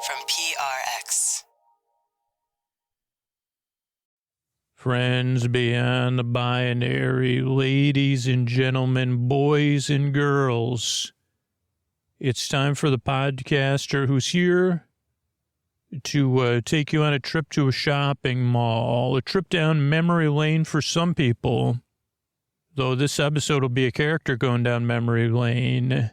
from PRX. Friends beyond the binary, ladies and gentlemen, boys and girls, it's time for the podcaster who's here to take you on a trip to a shopping mall, a trip down memory lane for some people, though this episode will be a character going down memory lane.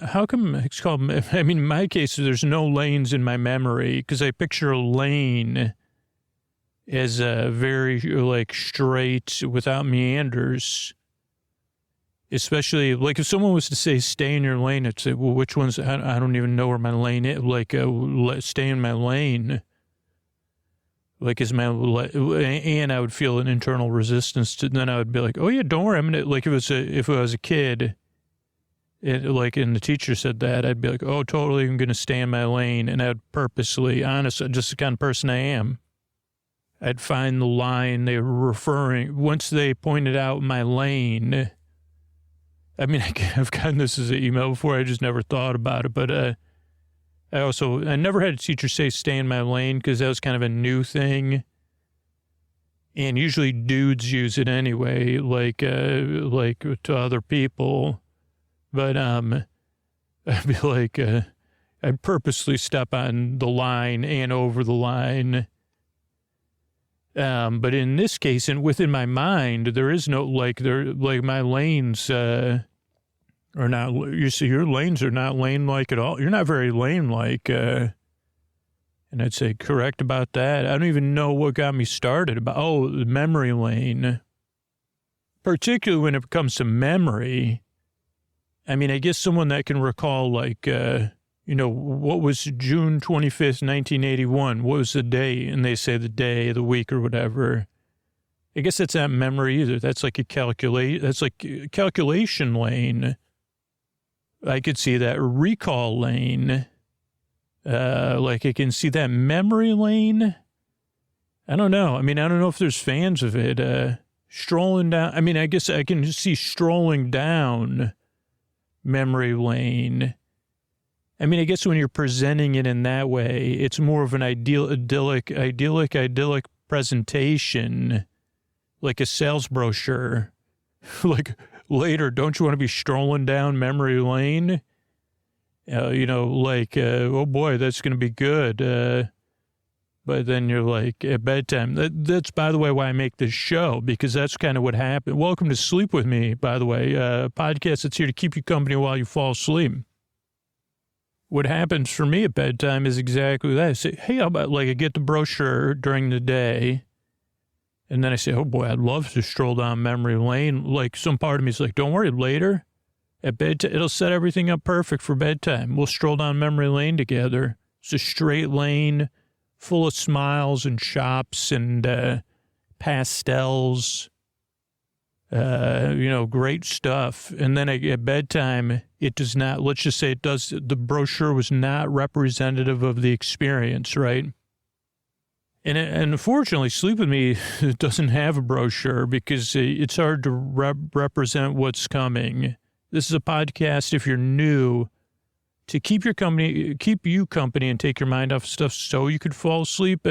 How come it's called, in my case, there's no lanes in my memory because I picture a lane as a very, straight without meanders. Especially, if someone was to say, stay in your lane, I'd say, well, which one's, I don't even know where my lane is, stay in my lane. And I would feel an internal resistance to, then I would be like, oh yeah, don't worry, I'm going to, if I was a kid, and the teacher said that, I'd be like, oh, totally, I'm going to stay in my lane. And I'd purposely, just the kind of person I am, I'd find the line they were referring, once they pointed out my lane. I've gotten this as an email before, I just never thought about it. But I never had a teacher say stay in my lane because that was kind of a new thing. And usually dudes use it anyway, to other people. But I'd be like, I'd purposely step on the line and over the line. But in this case, and within my mind, there is no, my lanes are not, you see, your lanes are not lane-like at all. You're not very lane-like. And I'd say, correct about that. I don't even know what got me started about, the memory lane. Particularly when it comes to memory. I guess someone that can recall, what was June 25th, 1981? What was the day? And they say the day, the week, or whatever. I guess that's not memory either. That's like a calculation lane. I could see that recall lane. I can see that memory lane. I don't know. I don't know if there's fans of it. Strolling down. I guess I can just see strolling down memory lane. I guess when you're presenting it in that way, it's more of an idyllic presentation, like a sales brochure. Later, don't you want to be strolling down memory lane? Oh boy, that's going to be good. But then you're like, at bedtime. That's, by the way, why I make this show, because that's kind of what happened. Welcome to Sleep With Me, by the way, a podcast that's here to keep you company while you fall asleep. What happens for me at bedtime is exactly that. I say, hey, how about, I get the brochure during the day, and then I say, oh boy, I'd love to stroll down memory lane. Some part of me is like, don't worry, later at bedtime, it'll set everything up perfect for bedtime. We'll stroll down memory lane together. It's a straight lane, full of smiles and shops and pastels, great stuff. And then at bedtime, it does not, let's just say the brochure was not representative of the experience, right? And unfortunately, Sleep With Me doesn't have a brochure because it's hard to represent what's coming. This is a podcast, if you're new, to keep you company and take your mind off stuff so you could fall asleep,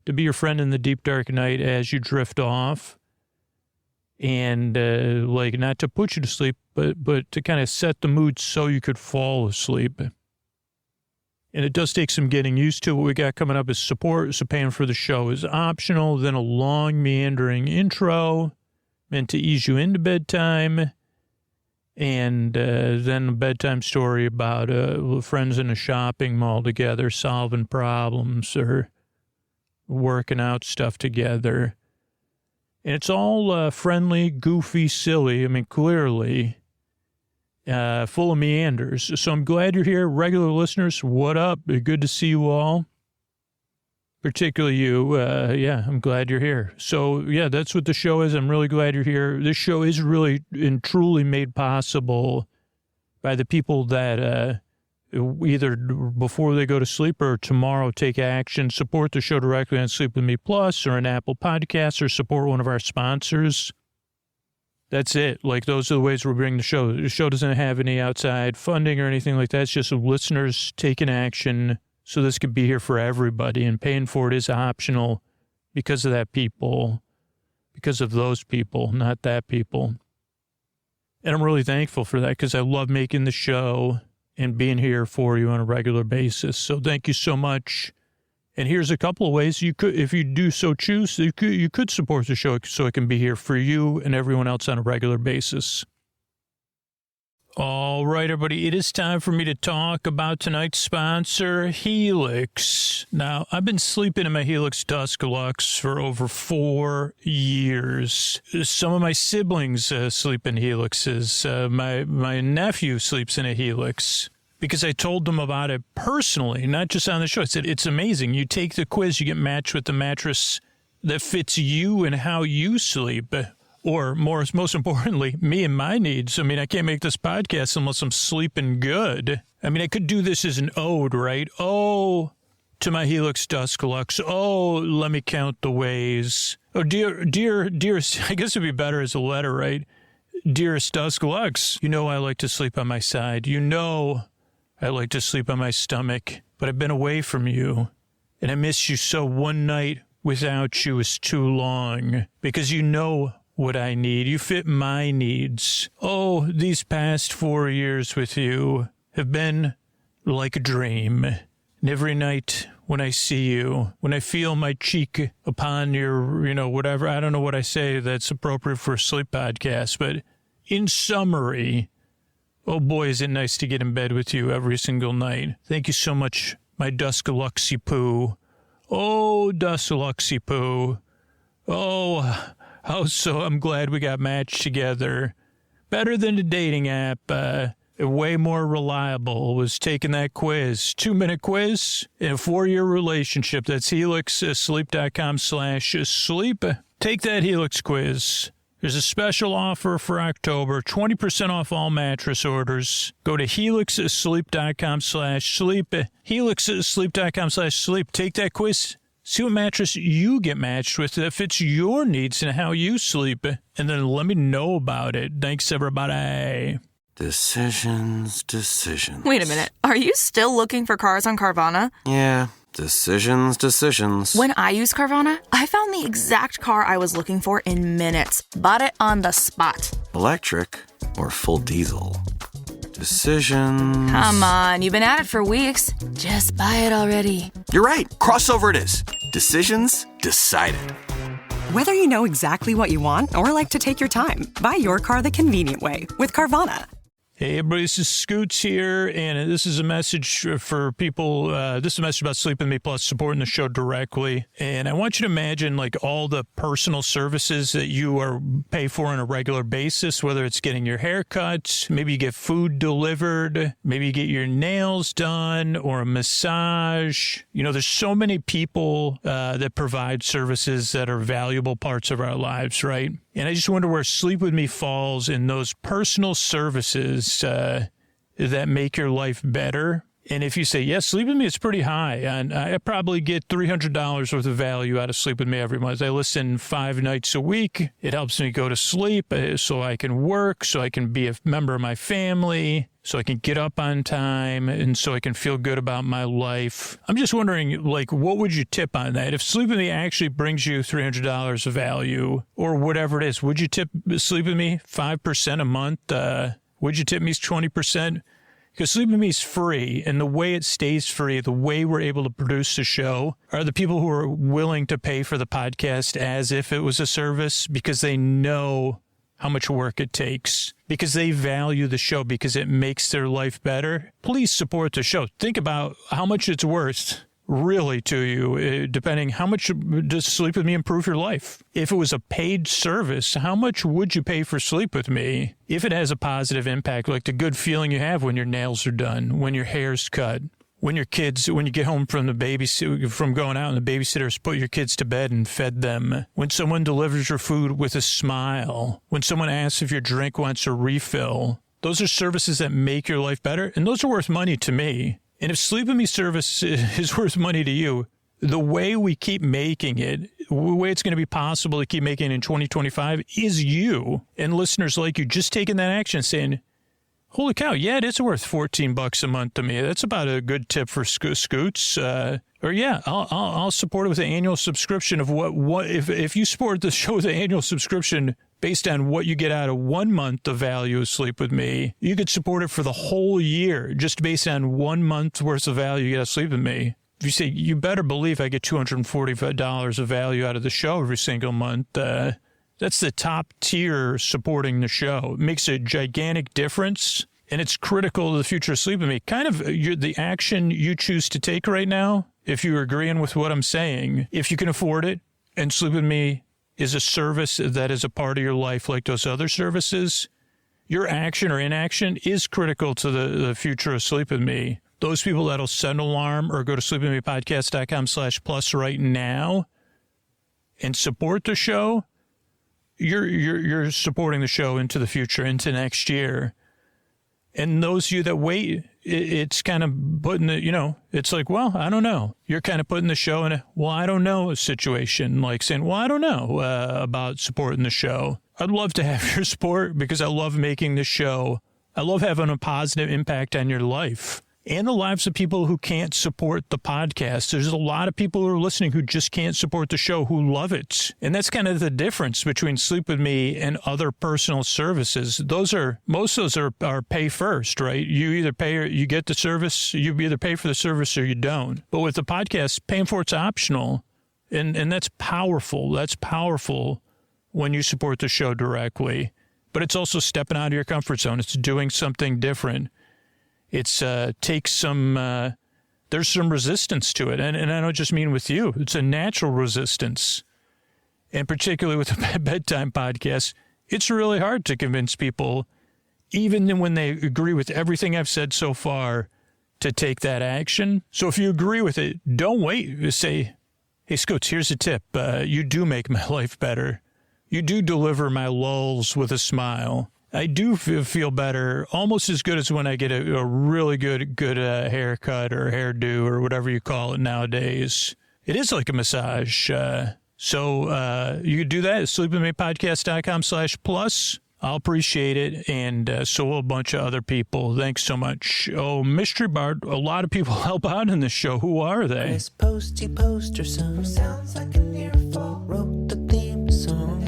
to be your friend in the deep dark night as you drift off, and not to put you to sleep, but to kind of set the mood so you could fall asleep. And it does take some getting used to. What we got coming up is support, so paying for the show is optional, then a long meandering intro meant to ease you into bedtime. And then a bedtime story about friends in a shopping mall together, solving problems or working out stuff together. And it's all friendly, goofy, silly. Clearly, full of meanders. So I'm glad you're here. Regular listeners, what up? Good to see you all. Particularly you. I'm glad you're here. So, that's what the show is. I'm really glad you're here. This show is really and truly made possible by the people that either before they go to sleep or tomorrow take action, support the show directly on Sleep With Me Plus or an Apple Podcast, or support one of our sponsors. That's it. Like, those are the ways we're bringing the show. The show doesn't have any outside funding or anything like that. It's just listeners taking action so this could be here for everybody. And paying for it is optional because of that people, because of those people, not that people. And I'm really thankful for that because I love making the show and being here for you on a regular basis. So thank you so much. And here's a couple of ways you could, if you do so choose, you could support the show so it can be here for you and everyone else on a regular basis. All right, everybody, it is time for me to talk about tonight's sponsor, Helix. Now, I've been sleeping in my Helix Dusk Lux for over 4 years. Some of my siblings sleep in Helixes. My nephew sleeps in a Helix. Because I told them about it personally, not just on the show. I said, it's amazing. You take the quiz, you get matched with the mattress that fits you and how you sleep. Or most importantly, me and my needs. I mean, I can't make this podcast unless I'm sleeping good. I mean, I could do this as an ode, right? Oh, to my Helix Dusk Lux. Oh, let me count the ways. Oh, dear, I guess it'd be better as a letter, right? Dearest Dusk Lux, you know I like to sleep on my side. You know I like to sleep on my stomach, but I've been away from you, and I miss you so. One night without you is too long, because you know what I need. You fit my needs. Oh, these past 4 years with you have been like a dream. And every night when I see you, when I feel my cheek upon your, whatever, I don't know what I say that's appropriate for a sleep podcast, but in summary, oh boy, is it nice to get in bed with you every single night. Thank you so much, my Duskaluxy Poo. Oh, Duskaluxy Poo. Oh, I'm glad we got matched together. Better than the dating app. Way more reliable. Was taking that quiz. 2-minute quiz in a 4-year relationship. That's helixsleep.com/sleep. Take that Helix quiz. There's a special offer for October, 20% off all mattress orders. Go to helixsleep.com/sleep, helixsleep.com/sleep. Take that quiz. See what mattress you get matched with that fits your needs and how you sleep. And then let me know about it. Thanks, everybody. Decisions. Wait a minute. Are you still looking for cars on Carvana? Yeah. Decisions. When I used Carvana, I found the exact car I was looking for in minutes. Bought it on the spot. Electric or full diesel? Decisions. Come on, you've been at it for weeks. Just buy it already. You're right. Crossover it is. Decisions decided. Whether you know exactly what you want or like to take your time, buy your car the convenient way with Carvana. Hey, everybody, this is Scoots here, and this is a message for people. This is a message about Sleep With Me Plus, supporting the show directly. And I want you to imagine, like, all the personal services that you pay for on a regular basis, whether it's getting your hair cut, maybe you get food delivered, maybe you get your nails done, or a massage. There's so many people that provide services that are valuable parts of our lives, right? And I just wonder where Sleep With Me falls in those personal services that make your life better. And if you say, yes, Sleep With Me is pretty high, and I probably get $300 worth of value out of Sleep With Me every month. I listen 5 nights a week. It helps me go to sleep so I can work, so I can be a member of my family, so I can get up on time, and so I can feel good about my life. I'm just wondering, like, what would you tip on that? If Sleep With Me actually brings you $300 of value, or whatever it is, would you tip Sleep With Me 5% a month? Would you tip me 20%? Because Sleep With Me is free, and the way it stays free, the way we're able to produce the show, are the people who are willing to pay for the podcast as if it was a service, because they know how much work it takes, because they value the show, because it makes their life better. Please support the show. Think about how much it's worth really to you, depending how much does Sleep With Me improve your life. If it was a paid service, how much would you pay for Sleep With Me if it has a positive impact, like the good feeling you have when your nails are done, when your hair's cut, when you get home from from going out and the babysitters put your kids to bed and fed them, when someone delivers your food with a smile, when someone asks if your drink wants a refill. Those are services that make your life better, and those are worth money to me. And if Sleep With Me service is worth money to you, the way we keep making it the way it's going to be possible to keep making it in 2025 is you and listeners like you just taking that action, saying, holy cow, yeah, it is worth $14 a month to me. That's about a good tip for Scoots. Or yeah, I'll support it with an annual subscription of what if you support the show with an annual subscription based on what you get out of 1 month of value of Sleep With Me, you could support it for the whole year just based on 1 month worth of value you get out of Sleep With Me. If you say, you better believe I get $245 of value out of the show every single month, that's the top tier supporting the show. It makes a gigantic difference, and it's critical to the future of Sleep With Me. Kind of the action you choose to take right now, if you're agreeing with what I'm saying, if you can afford it, and Sleep With Me is a service that is a part of your life like those other services, your action or inaction is critical to the future of Sleep With Me. Those people that'll set an alarm or go to sleepwithmepodcast.com/plus right now and support the show, you're supporting the show into the future, into next year. And those of you that wait, it's kind of putting the, it's like, well, I don't know. You're kind of putting the show in a, well, I don't know situation, like saying, well, I don't know about supporting the show. I'd love to have your support because I love making the show. I love having a positive impact on your life and the lives of people who can't support the podcast. There's a lot of people who are listening who just can't support the show, who love it. And that's kind of the difference between Sleep With Me and other personal services. Most of those are pay first, right? You either pay or you get the service, you either pay for the service or you don't. But with the podcast, paying for it's optional. And that's powerful. That's powerful when you support the show directly. But it's also stepping out of your comfort zone. It's doing something different. It's takes some, there's some resistance to it. And I don't just mean with you. It's a natural resistance. And particularly with the bedtime podcast, it's really hard to convince people, even when they agree with everything I've said so far, to take that action. So if you agree with it, don't wait. Just say, hey, Scoots, here's a tip. You do make my life better. You do deliver my lulls with a smile. I do feel better, almost as good as when I get a really good haircut or hairdo or whatever you call it nowadays. It is like a massage. So you can do that at sleepwithmepodcast.com/plus. I'll appreciate it, and so will a bunch of other people. Thanks so much. Oh, Mystery Bard, a lot of people help out in this show. Who are they? This posty poster son sounds like an earful. Wrote the theme song.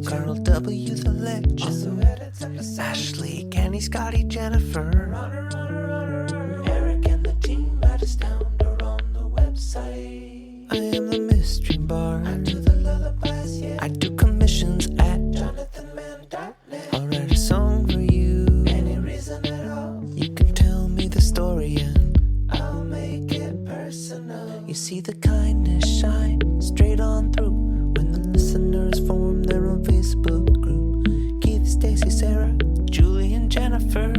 Carl W. the legend. Also Ashley, Kenny, Scotty, Jennifer. Eric and the team at Astound are on the website. I am the mystery bard. I do the lullabies, yeah. I do commissions at JonathanMann.net. I'll write a song for you. Any reason at all. You can tell me the story and I'll make it personal. You see the kindness shine straight on through when the listeners form their own Facebook group. Keith, Stacy, Sarah, Julie, and Jennifer.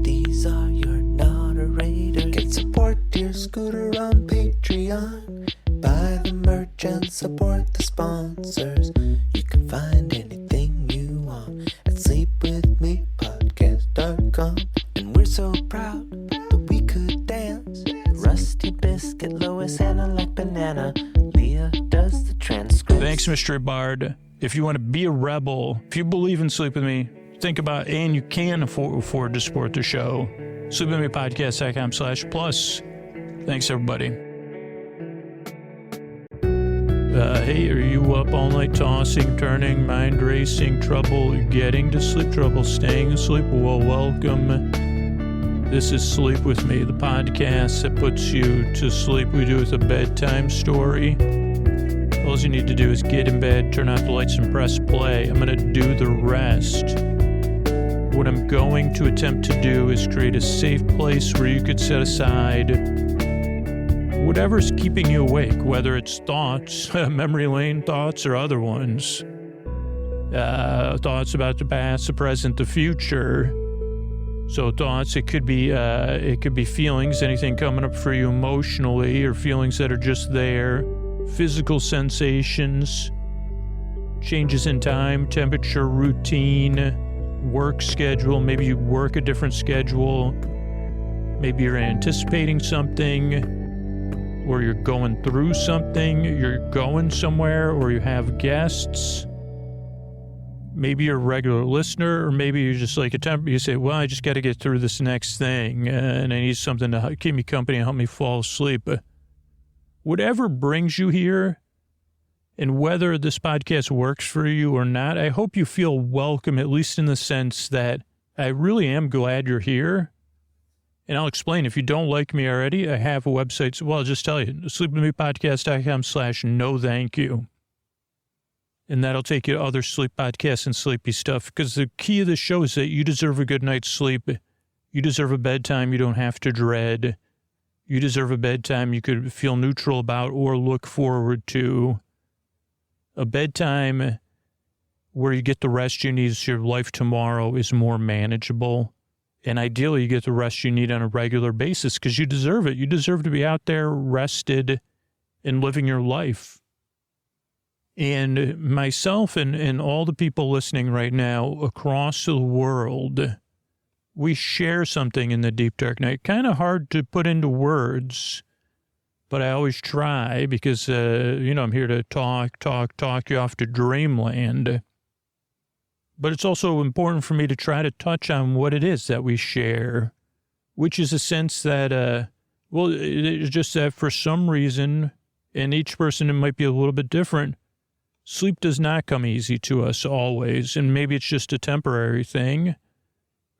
These are your moderators. Get support your scooter on Patreon. Buy the merch and support the sponsors. You can find anything you want at sleepwithmepodcast.com. And we're so proud that we could dance. Rusty Biscuit, Lois, Anna like banana. Leah does the transcript. Thanks, Mystery Bard. If you want to be a rebel, if you believe in Sleep With Me, think about, and you can afford to support the show, sleepwithmepodcast.com/plus. Thanks, everybody. Hey, are you up all night tossing, turning, mind racing, trouble getting to sleep, trouble staying asleep? Well, welcome. This is Sleep With Me, the podcast that puts you to sleep. We do it with a bedtime story. All you need to do is get in bed, turn out the lights, and press play. I'm going to do the rest. What I'm going to attempt to do is create a safe place where you could set aside whatever's keeping you awake, whether it's thoughts, memory lane thoughts, or other ones. Thoughts about the past, the present, the future. So thoughts, it could be feelings, anything coming up for you emotionally, or feelings that are just there. Physical sensations, changes in time, temperature, routine, work schedule. Maybe you work a different schedule. Maybe you're anticipating something. or you're going through something, you're going somewhere, or you have guests. Maybe you're a regular listener, or maybe you're just like you say, well, I just got to get through this next thing, and I need something to keep me company and help me fall asleep. Whatever brings you here, and whether this podcast works for you or not, I hope you feel welcome, at least in the sense that I really am glad you're here. And I'll explain. If you don't like me already, I have a website. Well, I'll just tell you, sleepwithmepodcast.com/no thank you. And that'll take you to other sleep podcasts and sleepy stuff. Because the key of the show is that you deserve a good night's sleep. You deserve a bedtime you don't have to dread. You deserve a bedtime you could feel neutral about or look forward to. A bedtime where you get the rest you need so your life tomorrow is more manageable. And ideally, you get the rest you need on a regular basis because you deserve it. You deserve to be out there rested and living your life. And myself and all the people listening right now across the world, we share something in the deep dark night. Kind of hard to put into words, but I always try because, I'm here to talk you off to dreamland. But it's also important for me to try to touch on what it is that we share, which is a sense that, it's just that for some reason, and each person it might be a little bit different, sleep does not come easy to us always. And maybe it's just a temporary thing,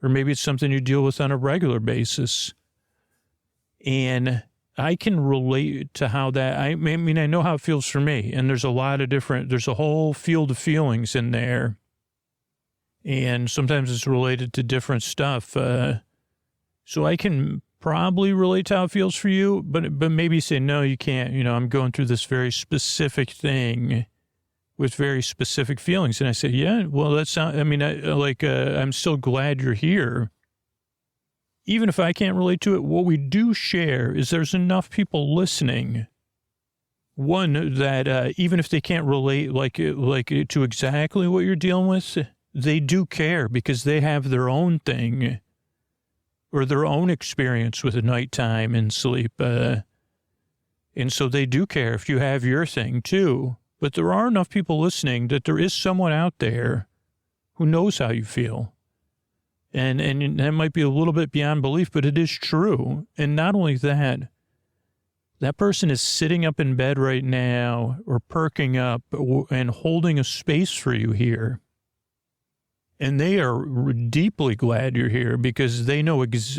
or maybe it's something you deal with on a regular basis. And I can relate to how that, I mean, I know how it feels for me. And there's a whole field of feelings in there. And sometimes it's related to different stuff. So I can probably relate to how it feels for you, but maybe say, no, you can't. I'm going through this very specific thing with very specific feelings. And I say, yeah, well, that's not, I'm still glad you're here. Even if I can't relate to it, what we do share is there's enough people listening. One, that even if they can't relate like to exactly what you're dealing with, they do care because they have their own thing or their own experience with the nighttime and sleep. And so they do care if you have your thing too. But there are enough people listening that there is someone out there who knows how you feel. And that might be a little bit beyond belief, but it is true. And not only that, that person is sitting up in bed right now or perking up and holding a space for you here. And they are deeply glad you're here because they know, I'll just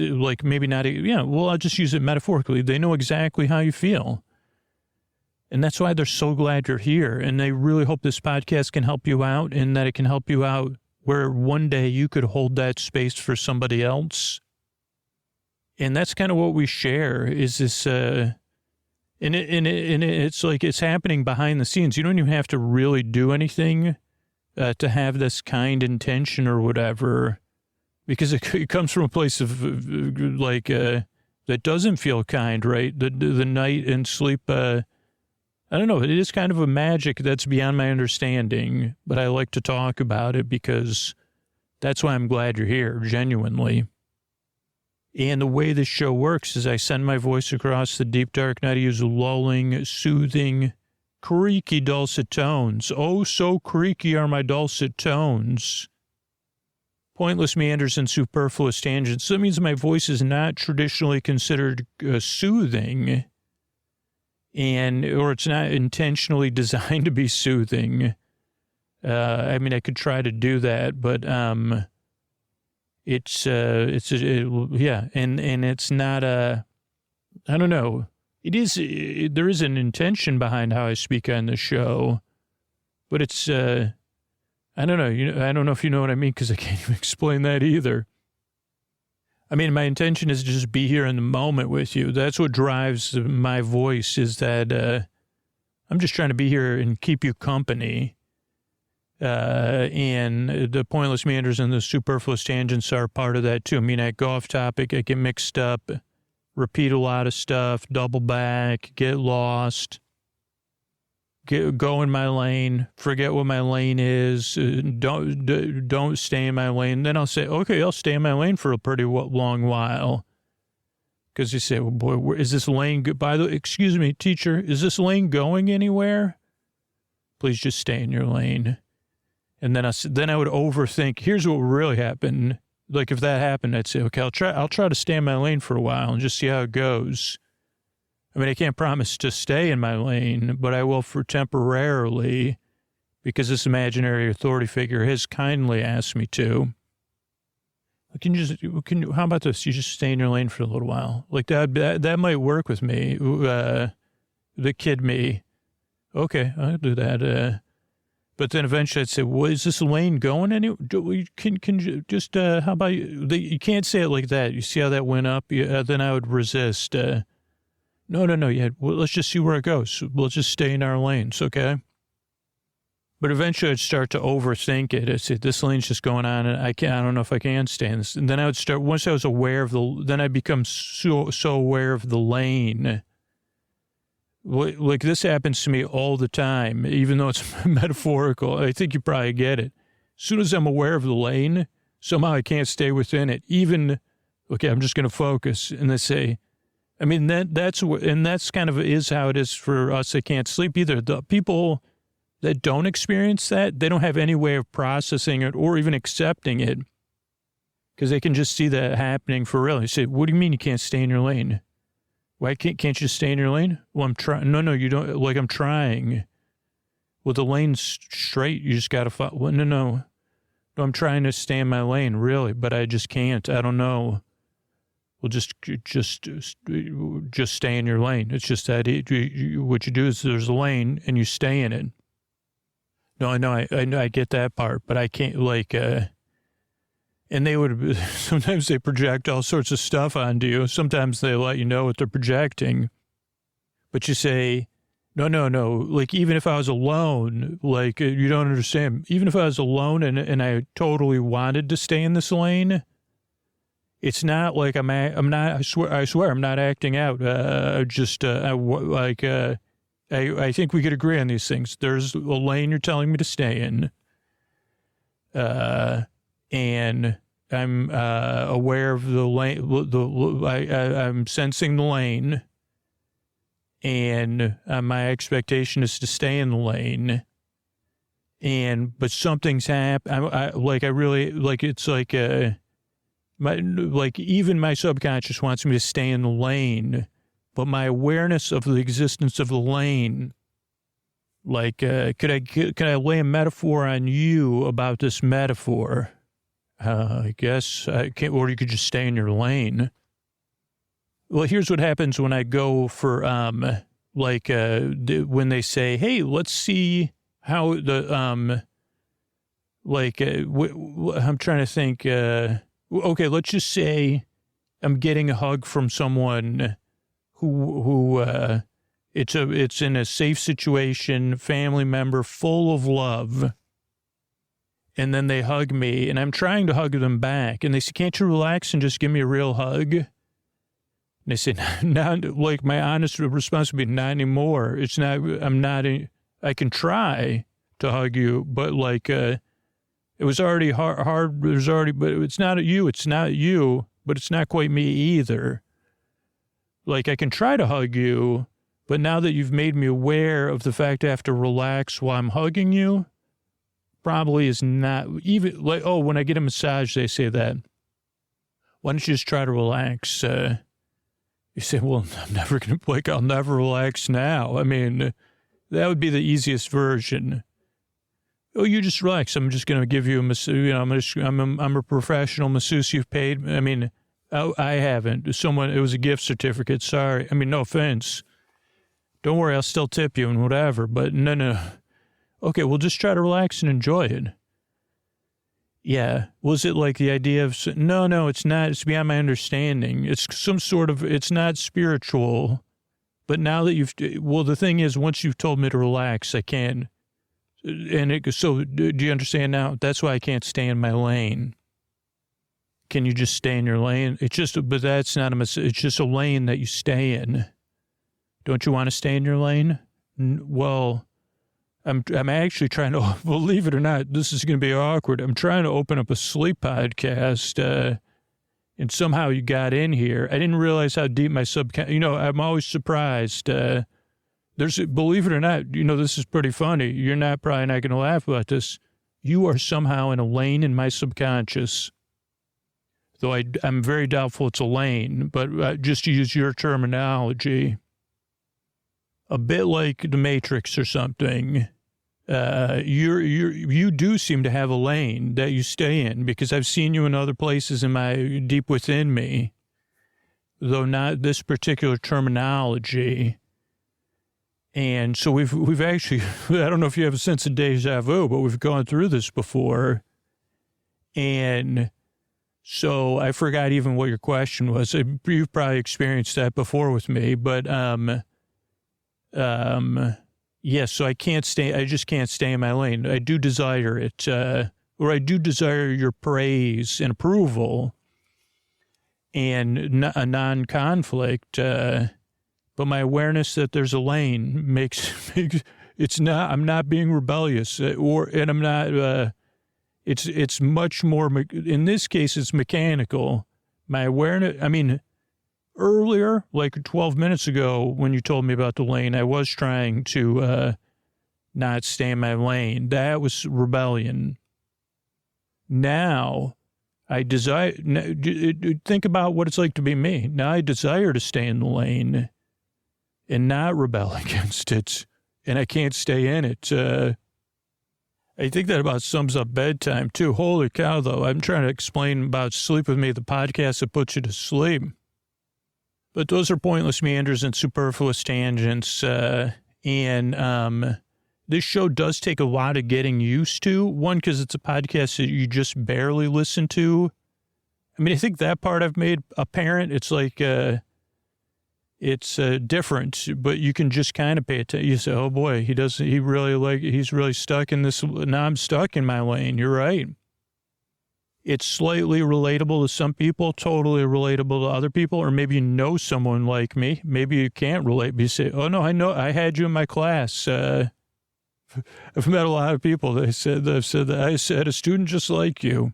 use it metaphorically. They know exactly how you feel. And that's why they're so glad you're here. And they really hope this podcast can help you out and that it can help you out where one day you could hold that space for somebody else. And that's kind of what we share is this, it's like it's happening behind the scenes. You don't even have to really do anything to have this kind intention or whatever, because it comes from a place of that doesn't feel kind, right? The night and sleep, I don't know. It is kind of a magic that's beyond my understanding, but I like to talk about it because that's why I'm glad you're here, genuinely. And the way this show works is I send my voice across the deep dark night. I use lulling, soothing, creaky dulcet tones. Oh, so creaky are my dulcet tones. Pointless meanders and superfluous tangents. So that means my voice is not traditionally considered soothing, or it's not intentionally designed to be soothing. I could try to do that, but and it's not I don't know. There is an intention behind how I speak on the show, but it's, I don't know. I don't know if you know what I mean, because I can't even explain that either. I mean, my intention is to just be here in the moment with you. That's what drives my voice, is that I'm just trying to be here and keep you company. And the pointless meanders and the superfluous tangents are part of that too. I mean, I go off topic, I get mixed up, repeat a lot of stuff, double back, get lost, go in my lane, forget what my lane is, don't stay in my lane. Then I'll say, okay, I'll stay in my lane for a pretty long while. Because you say, well, boy, is this lane, by the way, excuse me, teacher, is this lane going anywhere? Please just stay in your lane. And then I would overthink, here's what would really happen. Like if that happened, I'd say, okay, I'll try to stay in my lane for a while and just see how it goes. I mean, I can't promise to stay in my lane, but I will for temporarily, because this imaginary authority figure has kindly asked me to. How about this? You just stay in your lane for a little while. Like that might work with me. The kid me. Okay, I'll do that. But then eventually I'd say, well, is this lane going anywhere? Can you just, how about you can't say it like that. You see how that went up? Then I would resist. No. Yeah, well, let's just see where it goes. We'll just stay in our lanes, okay? But eventually I'd start to overthink it. I'd say, this lane's just going on, and I don't know if I can stay in this. And then I would start, once I was aware then I'd become so aware of the lane. Like this happens to me all the time, even though it's metaphorical. I think you probably get it. As soon as I'm aware of the lane, somehow I can't stay within it. Even, okay, I'm just going to focus. And they say, I mean, that's kind of is how it is for us that can't sleep either. The people that don't experience that, they don't have any way of processing it or even accepting it because they can just see that happening for real. You say, what do you mean you can't stay in your lane? Why can't you stay in your lane? Well, I'm trying. No, you don't. Like, I'm trying. Well, the lane's straight. You just got to follow. Well, no. I'm trying to stay in my lane, really, but I just can't. I don't know. Well, just stay in your lane. It's just that what you do is there's a lane and you stay in it. No, I know. I get that part, but I can't, and sometimes they project all sorts of stuff onto you. Sometimes they let you know what they're projecting. But you say, no. Like, even if I was alone, like, you don't understand. Even if I was alone and I totally wanted to stay in this lane, it's not like I swear I'm not acting out. I think we could agree on these things. There's a lane you're telling me to stay in. And I'm aware of the lane. I'm sensing the lane, and my expectation is to stay in the lane. But something's happened. Even my subconscious wants me to stay in the lane, but my awareness of the existence of the lane. Could I lay a metaphor on you about this metaphor? I guess I can't, or you could just stay in your lane. Well, here's what happens when I go for, when they say, hey, let's see how I'm trying to think, okay, let's just say I'm getting a hug from someone who it's in a safe situation, family member, full of love. And then they hug me, and I'm trying to hug them back. And they say, can't you relax and just give me a real hug? And they say, my honest response would be, not anymore. It's not, I can try to hug you, but it was already hard. But it's not you, but it's not quite me either. Like, I can try to hug you, but now that you've made me aware of the fact I have to relax while I'm hugging you, probably is not even when I get a massage, they say that. Why don't you just try to relax? You say, well, I'll never relax now. I mean, that would be the easiest version. Oh, you just relax. I'm just going to give you a masseuse. I'm a professional masseuse you've paid. I mean, I haven't. It was a gift certificate. Sorry. I mean, no offense. Don't worry. I'll still tip you and whatever, but no. Okay, we'll just try to relax and enjoy it. Yeah. Was it like the idea of, no, it's not. It's beyond my understanding. It's some sort of, it's not spiritual. But now that the thing is, once you've told me to relax, I can. So do you understand now? That's why I can't stay in my lane. Can you just stay in your lane? But that's not it's just a lane that you stay in. Don't you want to stay in your lane? Well, I'm actually trying to, believe it or not, this is going to be awkward. I'm trying to open up a sleep podcast, and somehow you got in here. I didn't realize how deep my I'm always surprised. Believe it or not, this is pretty funny. You're probably not going to laugh about this. You are somehow in a lane in my subconscious. Though I'm very doubtful it's a lane, but just to use your terminology, a bit like the Matrix or something. You do seem to have a lane that you stay in, because I've seen you in other places in my deep within me, though not this particular terminology. And so we've actually, I don't know if you have a sense of deja vu, but we've gone through this before. And so I forgot even what your question was. You've probably experienced that before with me, but, yes, so I just can't stay in my lane. I do desire it, or I do desire your praise and approval and a non-conflict, but my awareness that there's a lane makes I'm not being rebellious, and I'm not, it's much more, in this case, it's mechanical. My awareness, earlier, like 12 minutes ago, when you told me about the lane, I was trying to not stay in my lane. That was rebellion. Now, think about what it's like to be me. Now I desire to stay in the lane and not rebel against it, and I can't stay in it. I think that about sums up bedtime, too. Holy cow, though. I'm trying to explain about Sleep With Me, the podcast that puts you to sleep. But those are pointless meanders and superfluous tangents. And this show does take a lot of getting used to. One, because it's a podcast that you just barely listen to. I think that part I've made apparent. It's like, it's different, but you can just kind of pay attention. You say, oh boy, he's really stuck in this. Now I'm stuck in my lane. You're right. It's slightly relatable to some people, totally relatable to other people, or maybe you know someone like me. Maybe you can't relate, but you say, oh no, I know, I had you in my class. I've met a lot of people that said that I had a student just like you.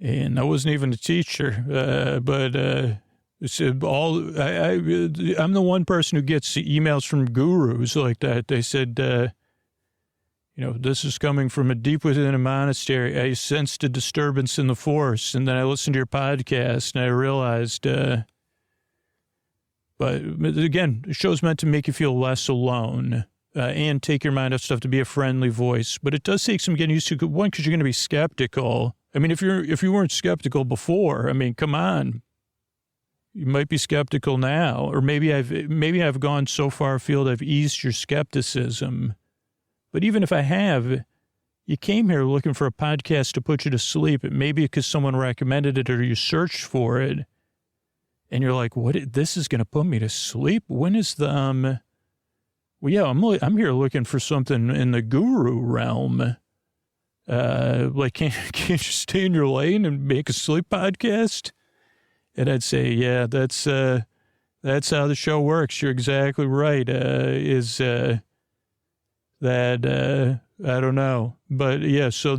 And I wasn't even a teacher, but I'm the one person who gets emails from gurus like that. They said, this is coming from a deep within a monastery. I sensed a disturbance in the force, and then I listened to your podcast, and I realized, but again, the show's meant to make you feel less alone, and take your mind off stuff, to be a friendly voice. But it does take some getting used to. One, because you're going to be skeptical. If you weren't skeptical before, come on. You might be skeptical now, or maybe I've gone so far afield I've eased your skepticism. But even if I have, you came here looking for a podcast to put you to sleep. It may be because someone recommended it or you searched for it, and you're like, "What? This is going to put me to sleep? When is the Well, yeah, I'm here looking for something in the guru realm. Like, can't you stay in your lane and make a sleep podcast?" And I'd say, yeah, that's how the show works. You're exactly right. I don't know, but yeah. So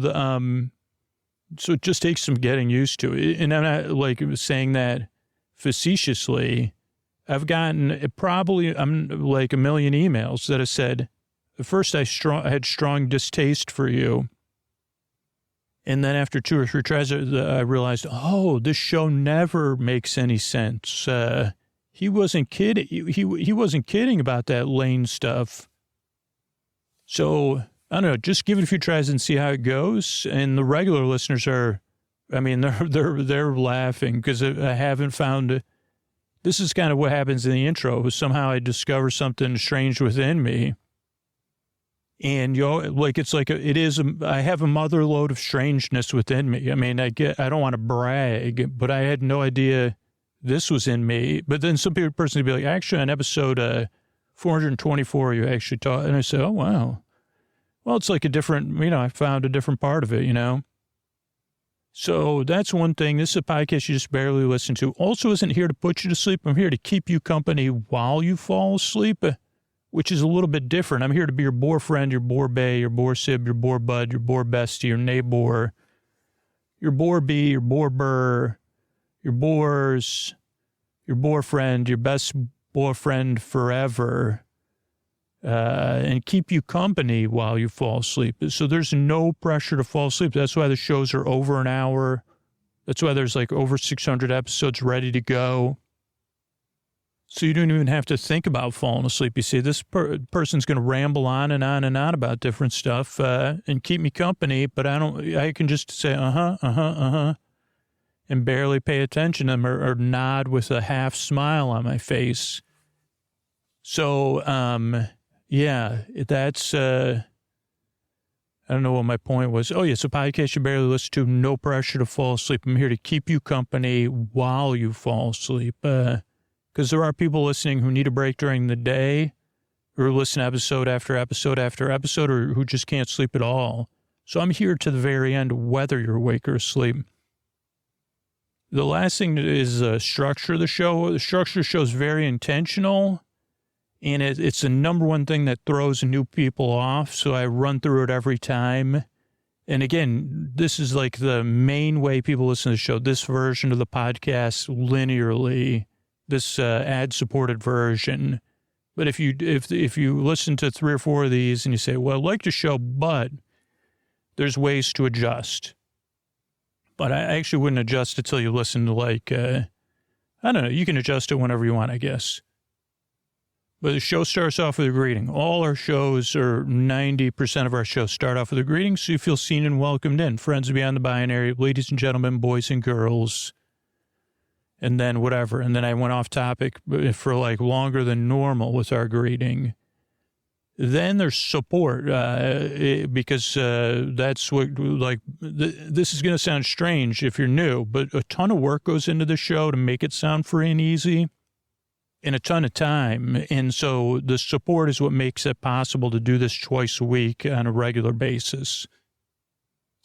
so it just takes some getting used to it. And I'm not like saying that facetiously. I've gotten I'm like a million emails that have said, at first I had strong distaste for you. And then after 2 or 3 tries, I realized, oh, this show never makes any sense. He wasn't kidding. He wasn't kidding about that lane stuff. So I don't know. Just give it a few tries and see how it goes. And the regular listeners are, they're laughing because I haven't found. This is kind of what happens in the intro. Somehow I discover something strange within me. And I have a mother load of strangeness within me. I don't want to brag, but I had no idea this was in me. But then some person would be like, actually on episode 424, you actually taught. And I said, oh, wow. Well, it's like a different, I found a different part of it, So that's one thing. This is a podcast you just barely listen to. Also isn't here to put you to sleep. I'm here to keep you company while you fall asleep, which is a little bit different. I'm here to be your boar friend, your boar bae, your boar sib, your boar bud, your boar bestie, your neighbor, your boar bee, your boar burr, your bores, your boyfriend, your best boyfriend forever, and keep you company while you fall asleep. So there's no pressure to fall asleep. That's why the shows are over an hour. That's why there's like over 600 episodes ready to go. So you don't even have to think about falling asleep. You see, this person's going to ramble on and on and on about different stuff and keep me company, but I can just say, and barely pay attention to them or nod with a half smile on my face. So, yeah, that's, I don't know what my point was. Oh, yeah, it's a podcast you barely listen to, no pressure to fall asleep. I'm here to keep you company while you fall asleep. Because there are people listening who need a break during the day, who listen episode after episode after episode, or who just can't sleep at all. So I'm here to the very end, whether you're awake or asleep. The last thing is structure of the show. The structure of the show is very intentional, and it's the number one thing that throws new people off. So I run through it every time. And again, this is like the main way people listen to the show, this version of the podcast linearly. This ad-supported version. But if you listen to 3 or 4 of these and you say, well, I like the show, but there's ways to adjust. But I actually wouldn't adjust it till you listen to like, I don't know, you can adjust it whenever you want, I guess. But the show starts off with a greeting. All our shows, or 90% of our shows, start off with a greeting, so you feel seen and welcomed in. Friends beyond the binary, ladies and gentlemen, boys and girls. And then whatever. And then I went off topic for like longer than normal with our greeting. Then there's support, because that's what, like, this is going to sound strange if you're new, but a ton of work goes into the show to make it sound free and easy, and a ton of time. And so the support is what makes it possible to do this twice a week on a regular basis.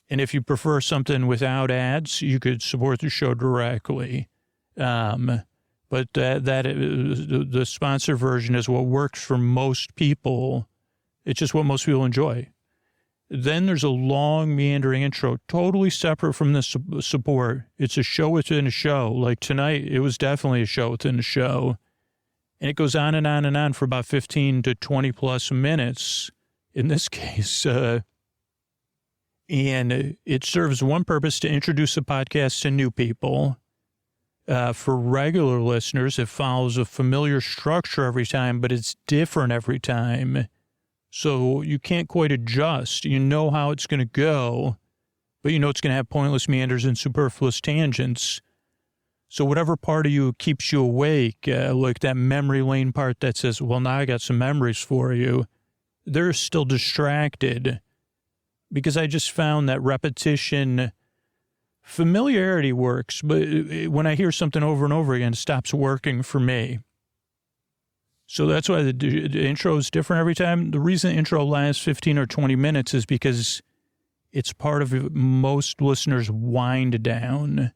And if you prefer something without ads, you could support the show directly. But the sponsor version is what works for most people. It's just what most people enjoy. Then there's a long meandering intro, totally separate from the support. It's a show within a show. Like tonight, it was definitely a show within a show. And it goes on and on and on for about 15 to 20 plus minutes in this case. And it serves one purpose, to introduce the podcast to new people. For regular listeners, it follows a familiar structure every time, but it's different every time. So you can't quite adjust. You know how it's going to go, but you know it's going to have pointless meanders and superfluous tangents. So whatever part of you keeps you awake, like that memory lane part that says, well, now I got some memories for you, they're still distracted. Because I just found that repetition... Familiarity works, but when I hear something over and over again, it stops working for me. So that's why the intro is different every time. The reason the intro lasts 15 or 20 minutes is because it's part of most listeners' wind down.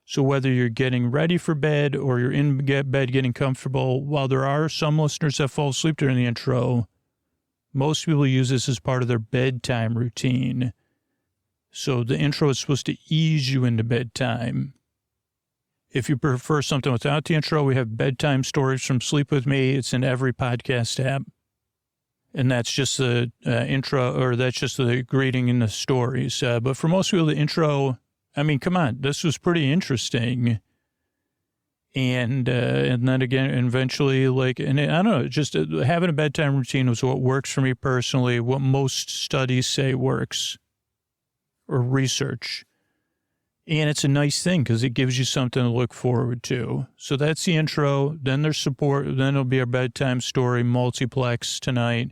So whether you're getting ready for bed or you're in bed getting comfortable, while there are some listeners that fall asleep during the intro, most people use this as part of their bedtime routine. So the intro is supposed to ease you into bedtime. If you prefer something without the intro, we have bedtime stories from Sleep With Me. It's in every podcast app. And that's just the intro, or that's just the greeting and the stories. But for most people, the intro, I mean, come on, this was pretty interesting. And then again, eventually, like, and I don't know, just having a bedtime routine was what works for me personally, what most studies say works. Or research. And it's a nice thing because it gives you something to look forward to. So that's the intro. Then there's support. Then it'll be our bedtime story, Multiplex tonight.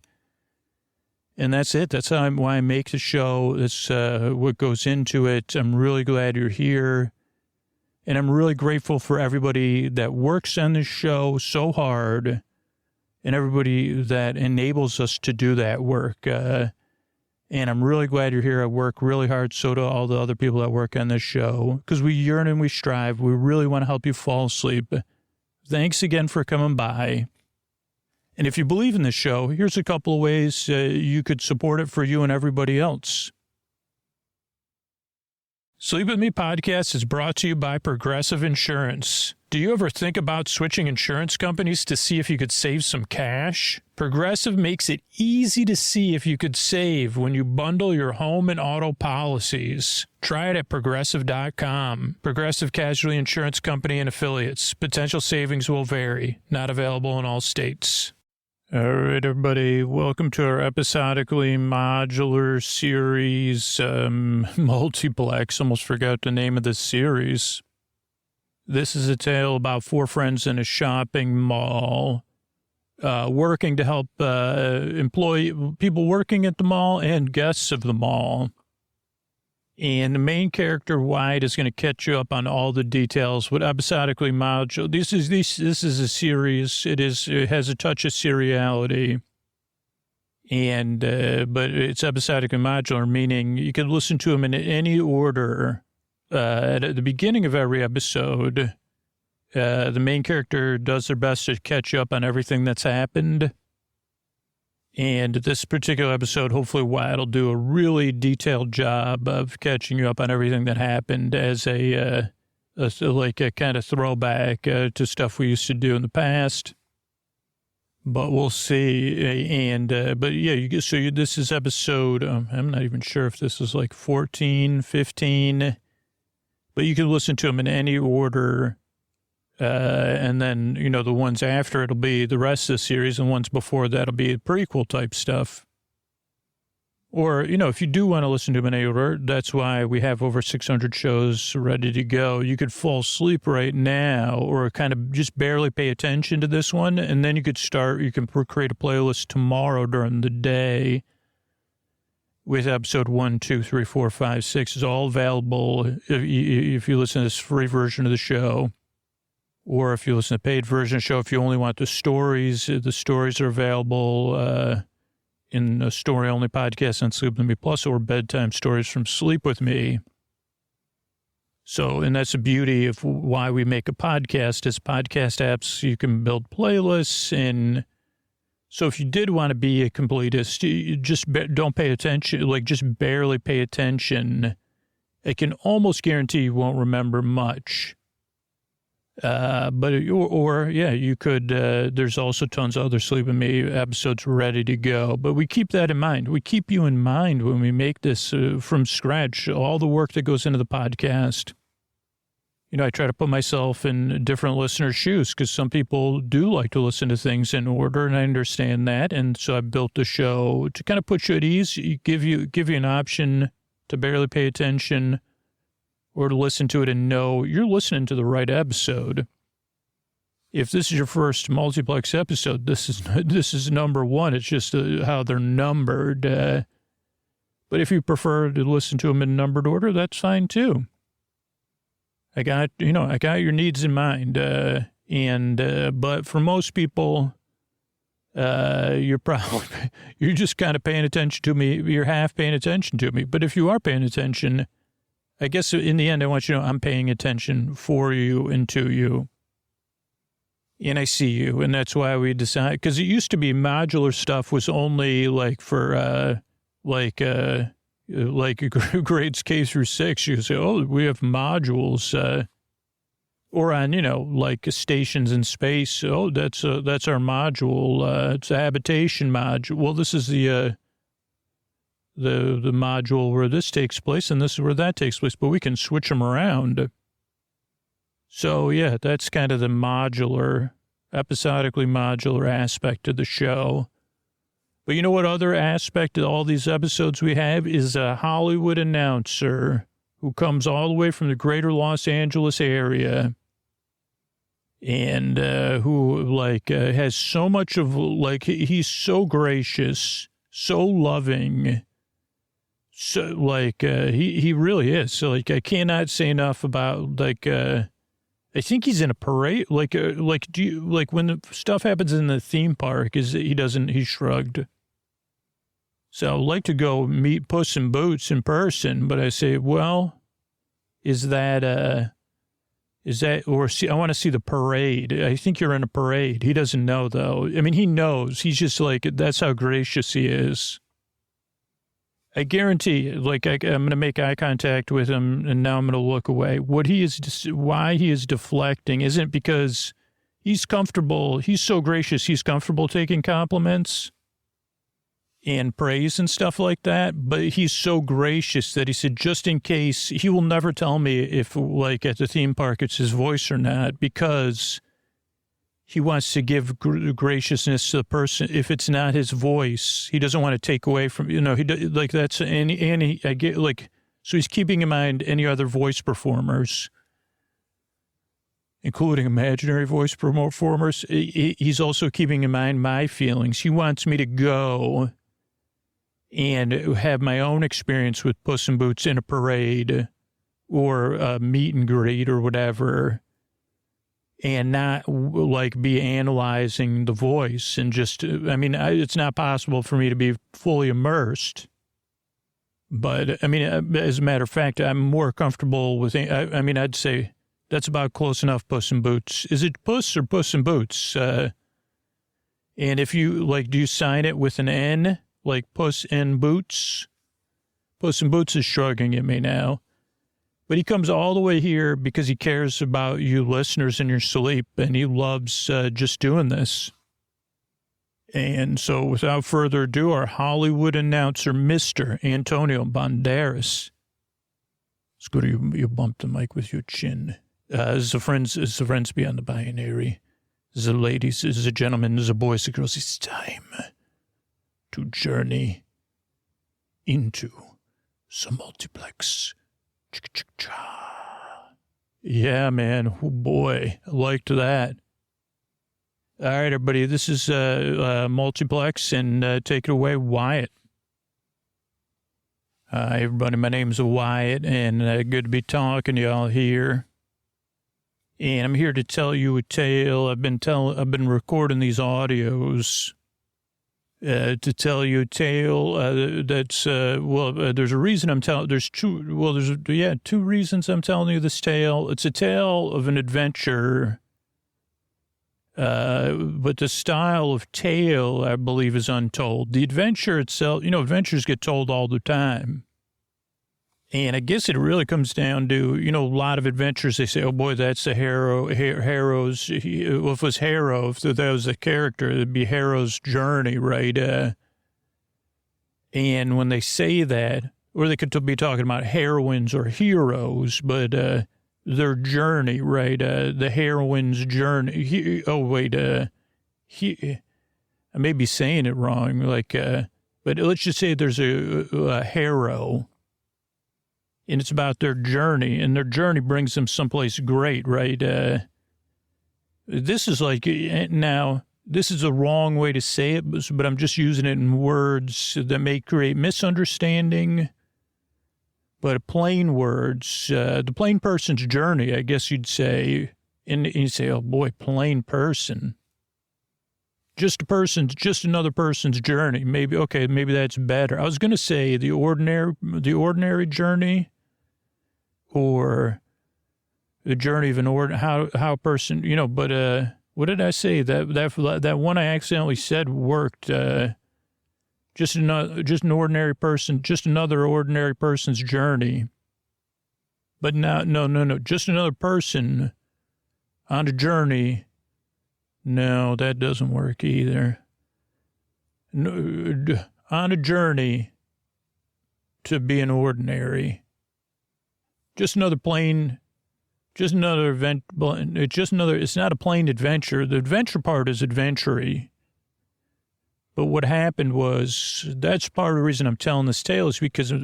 And that's it. That's why I make the show. That's what goes into it. I'm really glad you're here. And I'm really grateful for everybody that works on this show so hard and everybody that enables us to do that work. And I'm really glad you're here. I work really hard. So do all the other people that work on this show, because we yearn and we strive. We really want to help you fall asleep. Thanks again for coming by. And if you believe in this show, here's a couple of ways you could support it for you and everybody else. Sleep With Me podcast is brought to you by Progressive Insurance. Do you ever think about switching insurance companies to see if you could save some cash? Progressive makes it easy to see if you could save when you bundle your home and auto policies. Try it at Progressive.com. Progressive Casualty Insurance Company and Affiliates. Potential savings will vary. Not available in all states. All right, everybody. Welcome to our episodically modular series, Multiplex. Almost forgot the name of this series. This is a tale about four friends in a shopping mall, working to help people working at the mall and guests of the mall. And the main character, Wyatt, is going to catch you up on all the details with episodically modular. This is a series. It has a touch of seriality, and but it's episodically modular, meaning you can listen to them in any order. At the beginning of every episode, the main character does their best to catch you up on everything that's happened. And this particular episode, hopefully Wyatt will do a really detailed job of catching you up on everything that happened as a kind of throwback to stuff we used to do in the past. But we'll see. And but yeah, this is episode. I'm not even sure if this is like 14, 15. But you can listen to them in any order. And then, the ones after it'll be the rest of the series, and ones before that'll be prequel type stuff. Or, if you do want to listen to them in any order, that's why we have over 600 shows ready to go. You could fall asleep right now or kind of just barely pay attention to this one. And then you can create a playlist tomorrow during the day with episode 1, 2, 3, 4, 5, 6 is all available if you listen to this free version of the show. Or if you listen to the paid version of the show, if you only want the stories are available in a story-only podcast on Sleep With Me Plus or bedtime stories from Sleep With Me. So, and that's the beauty of why we make a podcast. As podcast apps, you can build playlists. And so if you did want to be a completist, you just don't pay attention, just barely pay attention. I can almost guarantee you won't remember much. You could, there's also tons of other Sleep With Me episodes ready to go, but we keep that in mind. We keep you in mind when we make this from scratch, all the work that goes into the podcast. I try to put myself in different listeners' shoes because some people do like to listen to things in order, and I understand that. And so I built the show to kind of put you at ease, give you an option to barely pay attention or to listen to it and know you're listening to the right episode. If this is your first Multiplex episode, this is number one. It's just how they're numbered. But if you prefer to listen to them in numbered order, that's fine too. I got your needs in mind. But for most people, you're just kind of paying attention to me. You're half paying attention to me. But if you are paying attention, I guess in the end, I want you to know I'm paying attention for you and to you. And I see you. And that's why we decided, because it used to be modular stuff was only for grades K through 6. You say, oh, we have modules, or on, stations in space. Oh, that's our module. It's a habitation module. Well, this is the module where this takes place, and this is where that takes place, but we can switch them around. So, yeah, that's kind of the episodically modular aspect of the show. But you know what other aspect of all these episodes we have is a Hollywood announcer who comes all the way from the greater Los Angeles area and who, has so much of, he's so gracious, so loving. So, he really is. So, I cannot say enough about, I think he's in a parade. When the stuff happens in the theme park, he shrugged. So I'd like to go meet Puss in Boots in person, but I say, well, I want to see the parade. I think you're in a parade. He doesn't know, though. I mean, he knows. He's just that's how gracious he is. I guarantee, like, I'm going to make eye contact with him, and now I'm going to look away. Why he is deflecting isn't because he's comfortable. He's so gracious. He's comfortable taking compliments and praise and stuff like that. But he's so gracious that he said, just in case, he will never tell me if, like, at the theme park, it's his voice or not, because he wants to give graciousness to the person. If it's not his voice, he doesn't want to take away from, like that's, I get like, so he's keeping in mind any other voice performers, including imaginary voice performers. He's also keeping in mind my feelings. He wants me to go and have my own experience with Puss in Boots in a parade or a meet and greet or whatever, and not like be analyzing the voice and just, it's not possible for me to be fully immersed. But as a matter of fact, I'm more comfortable with, I'd say that's about close enough, Puss in Boots. Is it Puss or Puss in Boots? And if you like, do you sign it with an N, like Puss in Boots? Puss in Boots is shrugging at me now. But he comes all the way here because he cares about you listeners in your sleep, and he loves just doing this. And so without further ado, our Hollywood announcer, Mr. Antonio Banderas. It's good you bump the mic with your chin. As the friends beyond the binary, as the ladies, as the gentlemen, as the boys, the girls, it's time to journey into some multiplex. Yeah, man. Oh, boy. I liked that. All right, everybody. This is Multiplex, and take it away, Wyatt. Hi, everybody. My name's Wyatt, and good to be talking to y'all here. And I'm here to tell you a tale. I've been recording these audios to tell you a tale that's, there's a reason I'm telling, two reasons I'm telling you this tale. It's a tale of an adventure, but the style of tale, I believe, is untold. The adventure itself, adventures get told all the time. And I guess it really comes down to, a lot of adventures, they say, oh, boy, that's the Harrow's, if it was Harrow, if that was the character, it'd be Harrow's journey, right? And when they say that, or they could be talking about heroines or heroes, but their journey, right? The heroine's journey. I may be saying it wrong, but let's just say there's a hero. And it's about their journey, and their journey brings them someplace great, right? This is this is a wrong way to say it, but I'm just using it in words that may create misunderstanding. But plain words, the plain person's journey, I guess you'd say, and you say, oh boy, plain person. Just another person's journey. Maybe that's better. I was going to say the ordinary journey, or the journey of how a person, but what did I say? That one I accidentally said worked. Just an ordinary person, just another ordinary person's journey. But no, just another person on a journey. No, that doesn't work either. No, on a journey to be an ordinary. Just another event. It's not a plain adventure. The adventure part is adventure-y. But what happened was, that's part of the reason I'm telling this tale, is because Boyd,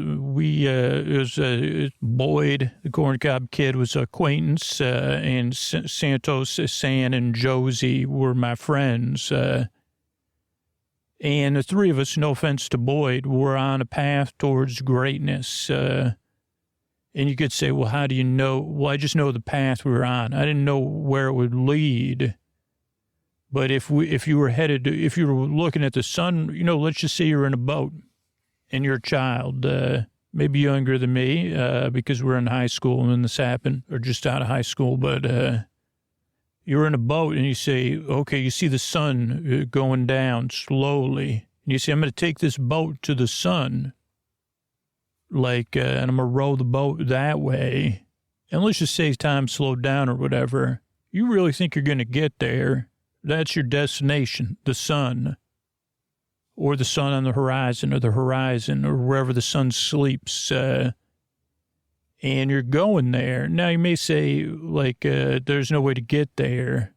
the corncob kid, was an acquaintance, and Santos, San, and Josie were my friends. And the three of us, no offense to Boyd, were on a path towards greatness. And you could say, well, how do you know? Well, I just know the path we were on. I didn't know where it would lead. But if you were looking at the sun, let's just say you're in a boat and you're a child, maybe younger than me, because we're in high school when this happened, or just out of high school. But you're in a boat and you say, okay, you see the sun going down slowly. And you say, I'm going to take this boat to the sun. like, and I'm going to row the boat that way, and let's just say time slowed down or whatever, you really think you're going to get there. That's your destination, the sun, or the sun on the horizon, or wherever the sun sleeps, and you're going there. Now, you may say, like, there's no way to get there.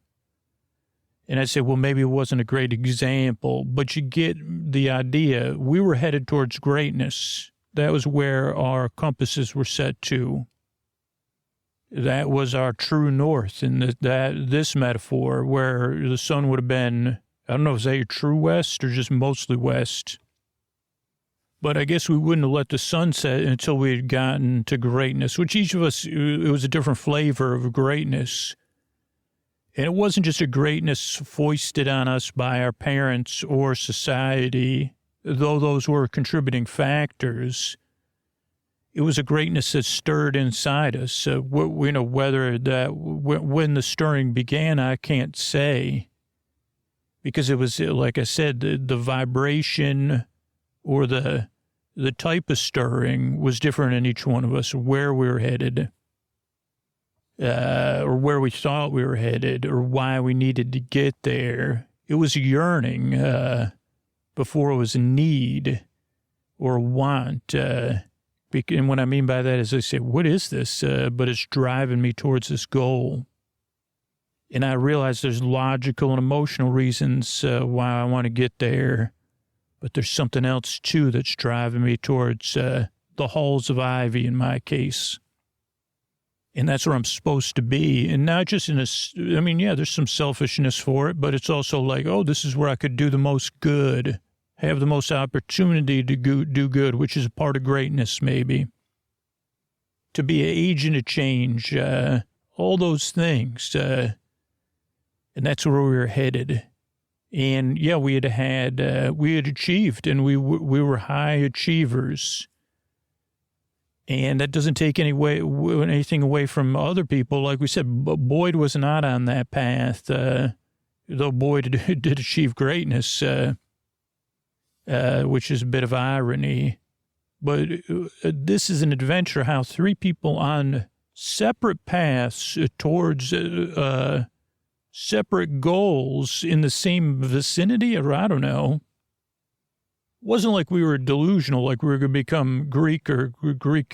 And I say, well, maybe it wasn't a great example, but you get the idea. We were headed towards greatness. That was where our compasses were set to. That was our true north in this metaphor, where the sun would have been, I don't know, is that your true west or just mostly west? But I guess we wouldn't have let the sun set until we had gotten to greatness, which each of us, it was a different flavor of greatness. And it wasn't just a greatness foisted on us by our parents or society, though those were contributing factors. It was a greatness that stirred inside us. Whether that, when the stirring began, I can't say. Because it was, like I said, the vibration or the type of stirring was different in each one of us, where we were headed. Or where we thought we were headed, or why we needed to get there. It was a yearning before it was a need or a want. And what I mean by that is I say, what is this? But it's driving me towards this goal. And I realize there's logical and emotional reasons why I want to get there. But there's something else, too, that's driving me towards the halls of ivy in my case. And that's where I'm supposed to be. And not just there's some selfishness for it, but it's also like, oh, this is where I could do the most good, have the most opportunity to do good, which is a part of greatness, maybe. To be an agent of change, all those things. And that's where we were headed. And yeah, we had achieved, and we were high achievers. And that doesn't take anything away from other people. Like we said, Boyd was not on that path, though Boyd did achieve greatness, which is a bit of irony. But this is an adventure, how three people on separate paths towards separate goals in the same vicinity, or I don't know. Wasn't like we were delusional, like we were going to become Greek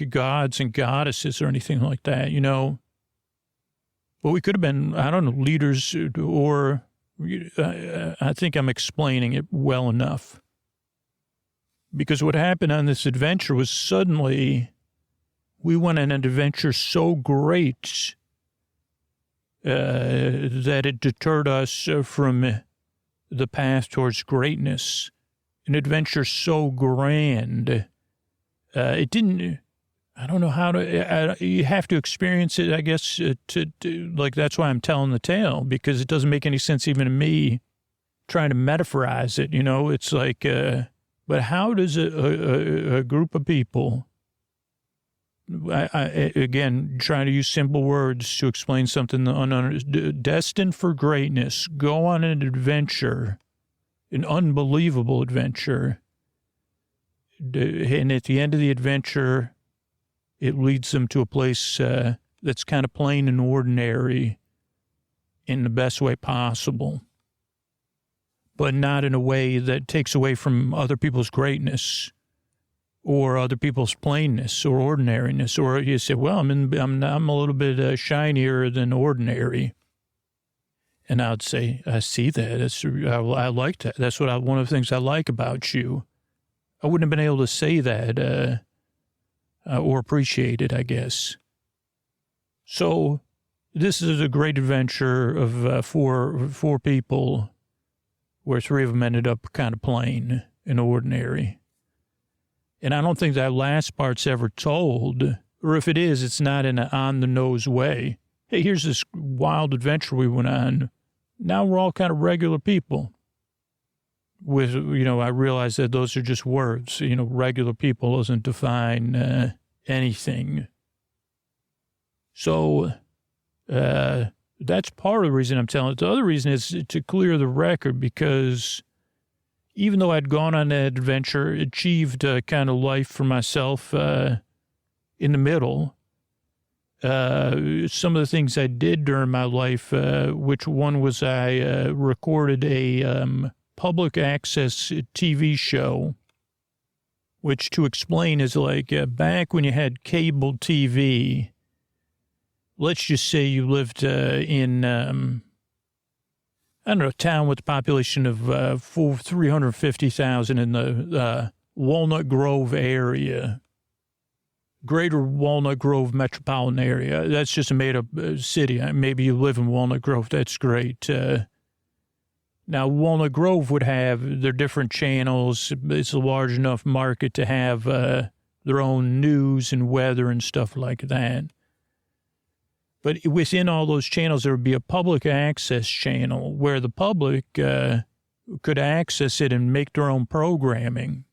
gods and goddesses or anything like that, But we could have been, I don't know, leaders, or I think I'm explaining it well enough. Because what happened on this adventure was suddenly we went on an adventure so great that it deterred us from the path towards greatness. An adventure so grand. It didn't, I don't know how to, you have to experience it, I guess, like, that's why I'm telling the tale, because it doesn't make any sense even to me trying to metaphorize it, It's like, but how does a group of people, again, trying to use simple words to explain something destined for greatness, go on an adventure, an unbelievable adventure. And at the end of the adventure, it leads them to a place that's kind of plain and ordinary in the best way possible, but not in a way that takes away from other people's greatness or other people's plainness or ordinariness. Or you say, well, I'm a little bit shinier than ordinary. And I'd say, I see that. I like that. That's one of the things I like about you. I wouldn't have been able to say that or appreciate it, I guess. So this is a great adventure of four people, where three of them ended up kind of plain and ordinary. And I don't think that last part's ever told, or if it is, it's not in an on-the-nose way. Hey, here's this wild adventure we went on. Now we're all kind of regular people. With, I realize that those are just words. Regular people doesn't define anything. So that's part of the reason I'm telling it. The other reason is to clear the record, because even though I'd gone on that adventure, achieved a kind of life for myself in the middle, some of the things I did during my life, which one was I recorded a public access TV show, which to explain is like back when you had cable TV, let's just say you lived in, I don't know, a town with a population of 350,000 in the Walnut Grove area, greater Walnut Grove metropolitan area. That's just a made-up city. Maybe you live in Walnut Grove. That's great. Now, Walnut Grove would have their different channels. It's a large enough market to have their own news and weather and stuff like that. But within all those channels, there would be a public access channel where the public could access it and make their own programming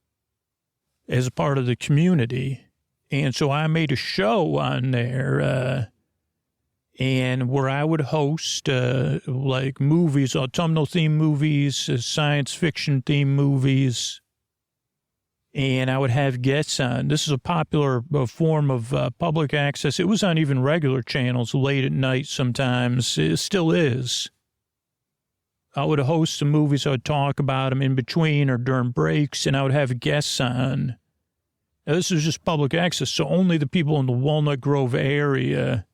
as a part of the community. And so I made a show on there and where I would host like movies, autumnal-themed movies, science fiction-themed movies, and I would have guests on. This is a popular form of public access. It was on even regular channels late at night sometimes. It still is. I would host the movies. I would talk about them in between or during breaks, and I would have guests on. Now, this is just public access, so only the people in the Walnut Grove area,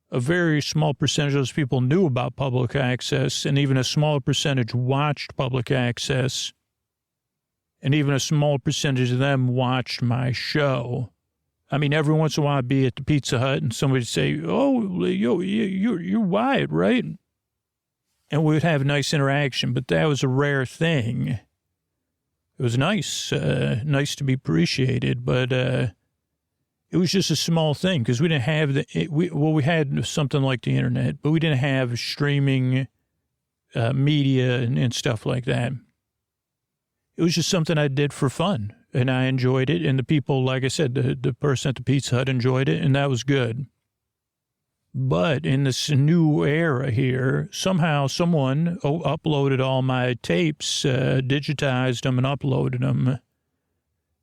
a very small percentage of those people knew about public access, and even a smaller percentage watched public access. And even a small percentage of them watched my show. I mean, every once in a while I'd be at the Pizza Hut and somebody would say, oh, you're Wyatt, right? And we would have a nice interaction, but that was a rare thing. It was nice to be appreciated, but it was just a small thing because we didn't have we had something like the internet, but we didn't have streaming media and stuff like that. It was just something I did for fun, and I enjoyed it. And the people, like I said, the person at the Pizza Hut enjoyed it, and that was good. But in this new era here, somehow someone uploaded all my tapes, digitized them and uploaded them,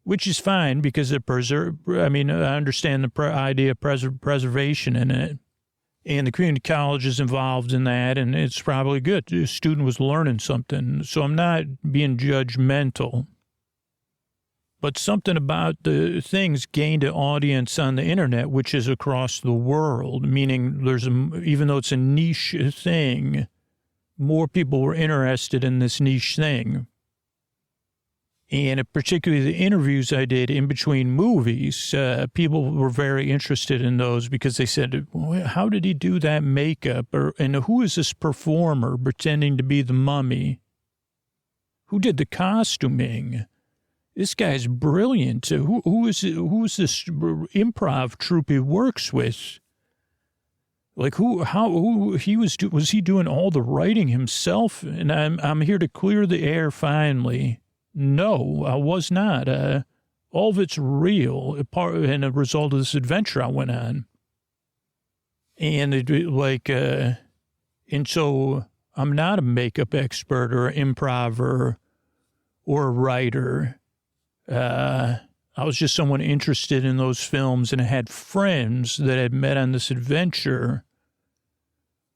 which is fine because they're preserved. I mean, I understand the idea of preservation in it. And the community college is involved in that, and it's probably good. The student was learning something, so I'm not being judgmental. But something about the things gained an audience on the internet, which is across the world, meaning even though it's a niche thing, more people were interested in this niche thing. And particularly the interviews I did in between movies, people were very interested in those because they said, well, how did he do that makeup? And who is this performer pretending to be the mummy? Who did the costuming? This guy's brilliant. Who is this improv troupe he works with? Like was he doing all the writing himself? And I'm here to clear the air finally. No, I was not. All of it's real, and a result of this adventure I went on. And and so I'm not a makeup expert or an improver or a writer. I was just someone interested in those films, and I had friends that I'd met on this adventure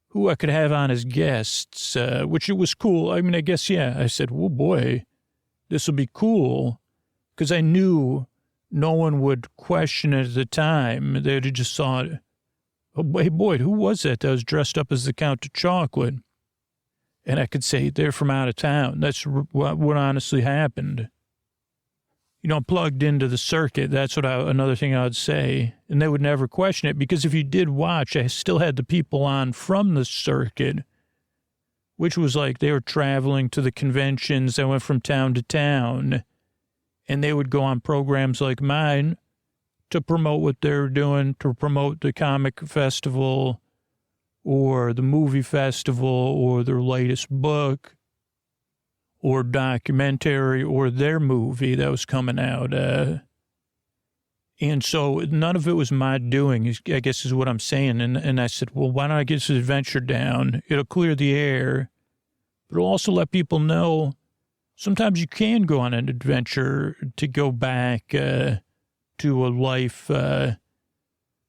who I could have on as guests, which it was cool. I mean, I guess, yeah, I said, well, boy, this will be cool, because I knew no one would question it at the time. They'd have just thought, oh, hey, boy, who was that was dressed up as the Count of Chocolate? And I could say, they're from out of town. That's what honestly happened. You know, plugged into the circuit. That's another thing I would say. And they would never question it, because if you did watch, I still had the people on from the circuit, which was like they were traveling to the conventions. They went from town to town, and they would go on programs like mine to promote what they're doing, to promote the comic festival or the movie festival or their latest book or documentary or their movie that was coming out. And so none of it was my doing, I guess is what I'm saying. And I said, well, why don't I get this adventure down? It'll clear the air, but it'll also let people know sometimes you can go on an adventure to go back to a life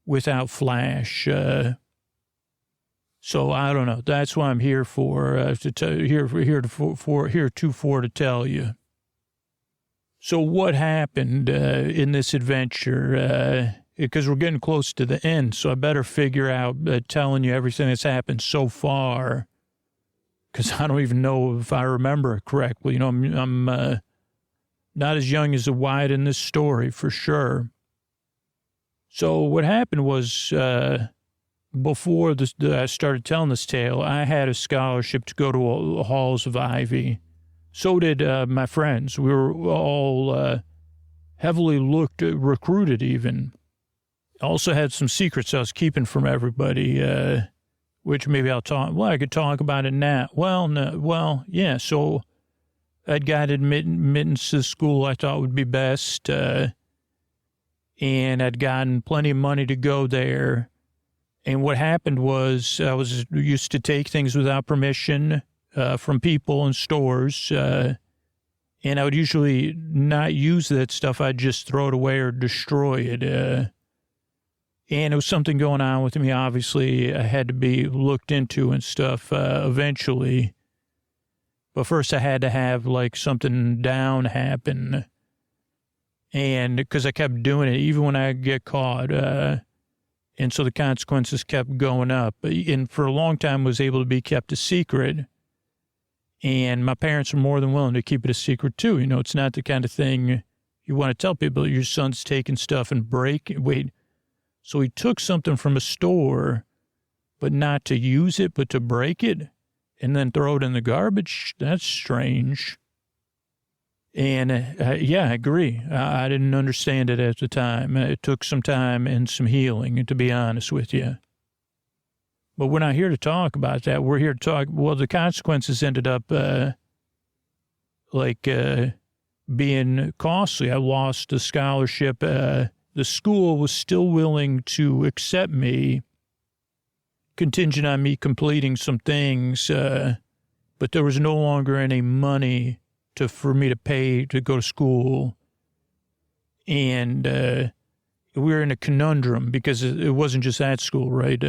without Flash. So I don't know. That's what I'm here for. To tell you. So what happened in this adventure? Because we're getting close to the end, so I better figure out telling you everything that's happened so far. Because I don't even know if I remember it correctly. You know, I'm not as young as the Wyatt in this story, for sure. So what happened was, before I started telling this tale, I had a scholarship to go to Halls of Ivy. So did my friends. We were all heavily recruited even. I also had some secrets I was keeping from everybody, which maybe I'll talk. Well, I could talk about it now. Yeah. So I'd got admittance to school I thought would be best, and I'd gotten plenty of money to go there. And what happened was I was used to take things without permission from people in stores, and I would usually not use that stuff. I'd just throw it away or destroy it. And it was something going on with me. Obviously, I had to be looked into and stuff eventually. But first, I had to have like something down happen. And because I kept doing it, even when I get caught. And so the consequences kept going up. And for a long time, was able to be kept a secret. And my parents were more than willing to keep it a secret, too. You know, it's not the kind of thing you want to tell people. Your son's taking stuff and so he took something from a store, but not to use it, but to break it and then throw it in the garbage. That's strange. And yeah, I agree. I didn't understand it at the time. It took some time and some healing, to be honest with you. But we're not here to talk about that. We're here to talk. Well, the consequences ended up being costly. I lost the scholarship. The school was still willing to accept me, contingent on me completing some things, but there was no longer any money for me to pay to go to school. And we were in a conundrum because it wasn't just that school, right?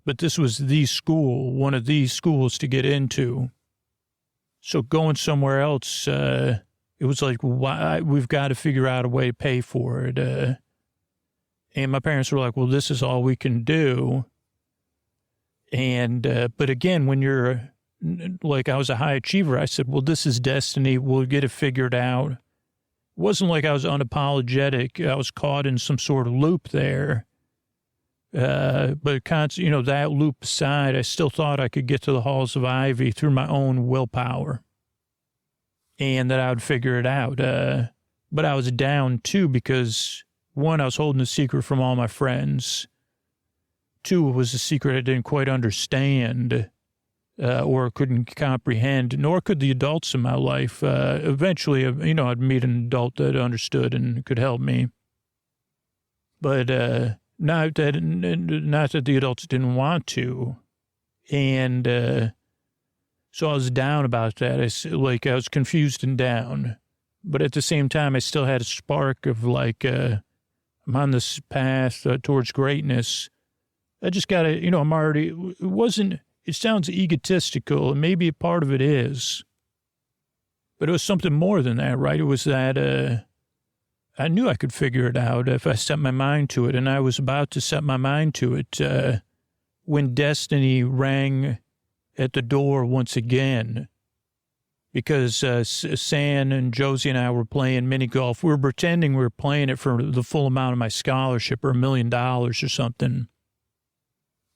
But this was the school, one of these schools to get into. So going somewhere else, it was like, we've got to figure out a way to pay for it. And my parents were like, well, this is all we can do. And, but again, when you're like, I was a high achiever, I said, well, this is destiny. We'll get it figured out. It wasn't like I was unapologetic. I was caught in some sort of loop there. But that loop aside, I still thought I could get to the Halls of Ivy through my own willpower. And that I would figure it out. But I was down, too, because, one, I was holding a secret from all my friends. Two, it was a secret I didn't quite understand or couldn't comprehend, nor could the adults in my life. Eventually, I'd meet an adult that understood and could help me. But not that the adults didn't want to. And so I was down about that. I was confused and down. But at the same time, I still had a spark of I'm on this path towards greatness. I just got to, it sounds egotistical, and maybe a part of it is. But it was something more than that, right? It was that I knew I could figure it out if I set my mind to it, and I was about to set my mind to it when destiny rang at the door once again. Because San and Josie and I were playing mini golf. We were pretending we were playing it for the full amount of my scholarship, or $1 million or something.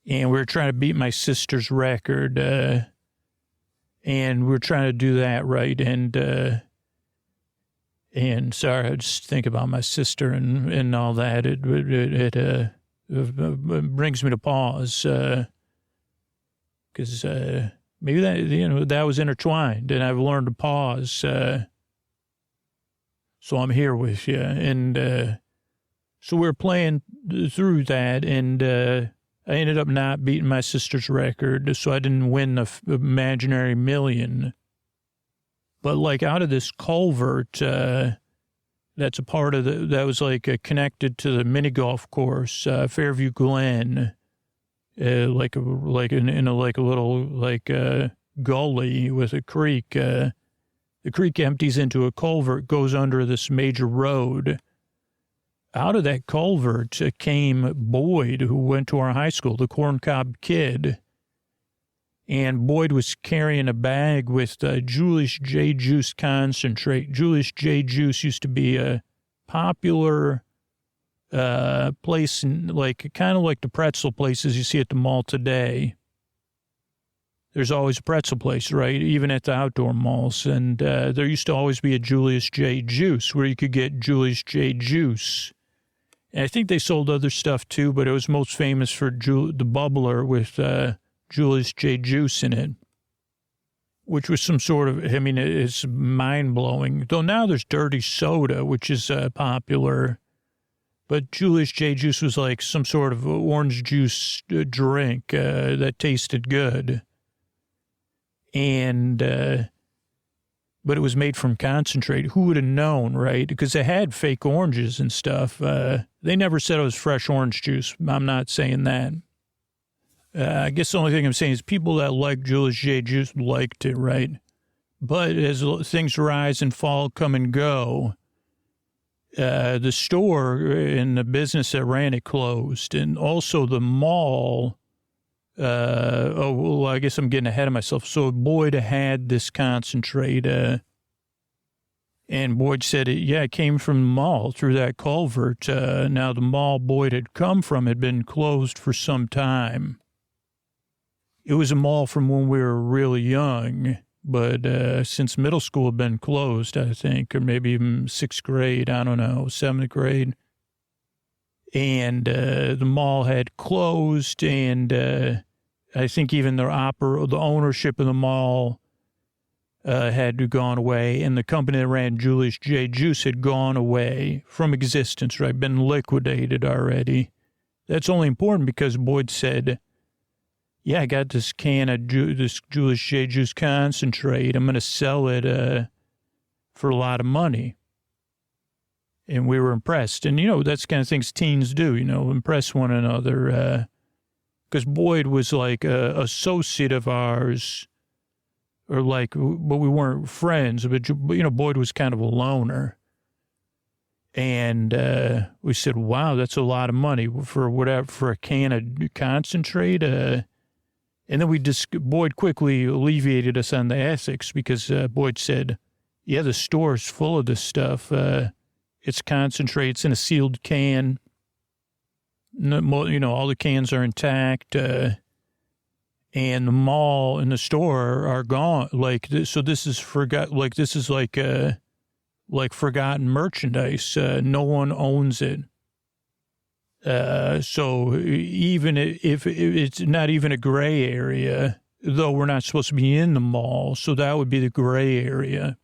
And we were trying to beat my sister's record. And we were trying to do that, right? And sorry, I just think about my sister and all that. It brings me to pause. Because maybe that was intertwined, and I've learned to pause. So I'm here with you. And so we were playing through that, and I ended up not beating my sister's record, so I didn't win the imaginary $1 million. But like out of this culvert, that's a part of that was like connected to the mini golf course, Fairview Glen, like a little gully with a creek. The creek empties into a culvert, goes under this major road. Out of that culvert came Boyd, who went to our high school, the corncob kid. And Boyd was carrying a bag with Julius J. Juice concentrate. Julius J. Juice used to be a popular place, kind of like the pretzel places you see at the mall today. There's always a pretzel place, right? Even at the outdoor malls. And there used to always be a Julius J. Juice where you could get Julius J. Juice. And I think they sold other stuff too, but it was most famous for the bubbler with Julius J. Juice in it, which was some sort of, I mean, it's mind-blowing. Though now there's dirty soda, which is popular. But Julius J. Juice was like some sort of orange juice drink that tasted good. And, but it was made from concentrate. Who would have known, right? Because they had fake oranges and stuff. They never said it was fresh orange juice. I'm not saying that. I guess the only thing I'm saying is people that like Julius J. Juice liked it, right? But as things rise and fall, come and go, the store and the business that ran it closed. And also the mall, I guess I'm getting ahead of myself. So Boyd had this concentrate, and Boyd said, it came from the mall through that culvert. Now the mall Boyd had come from had been closed for some time. It was a mall from when we were really young, but since middle school had been closed, I think, or maybe even 6th grade, I don't know, 7th grade. And the mall had closed, and I think even the ownership of the mall had gone away, and the company that ran Julius J. Juice had gone away from existence, right, been liquidated already. That's only important because Boyd said, I got this can of this Julius J. Juice concentrate. I'm going to sell it for a lot of money. And we were impressed. And, that's the kind of things teens do, impress one another. Because Boyd was like an associate of ours, but we weren't friends. But, Boyd was kind of a loner. And we said, wow, that's a lot of money for a can of concentrate. And then Boyd quickly alleviated us on the ethics because Boyd said, the store's full of this stuff. It's concentrate. It's in a sealed can. All the cans are intact. And the mall and the store are gone. So this is like forgotten merchandise. No one owns it. So even if it's not even a gray area, though we're not supposed to be in the mall, so that would be the gray area.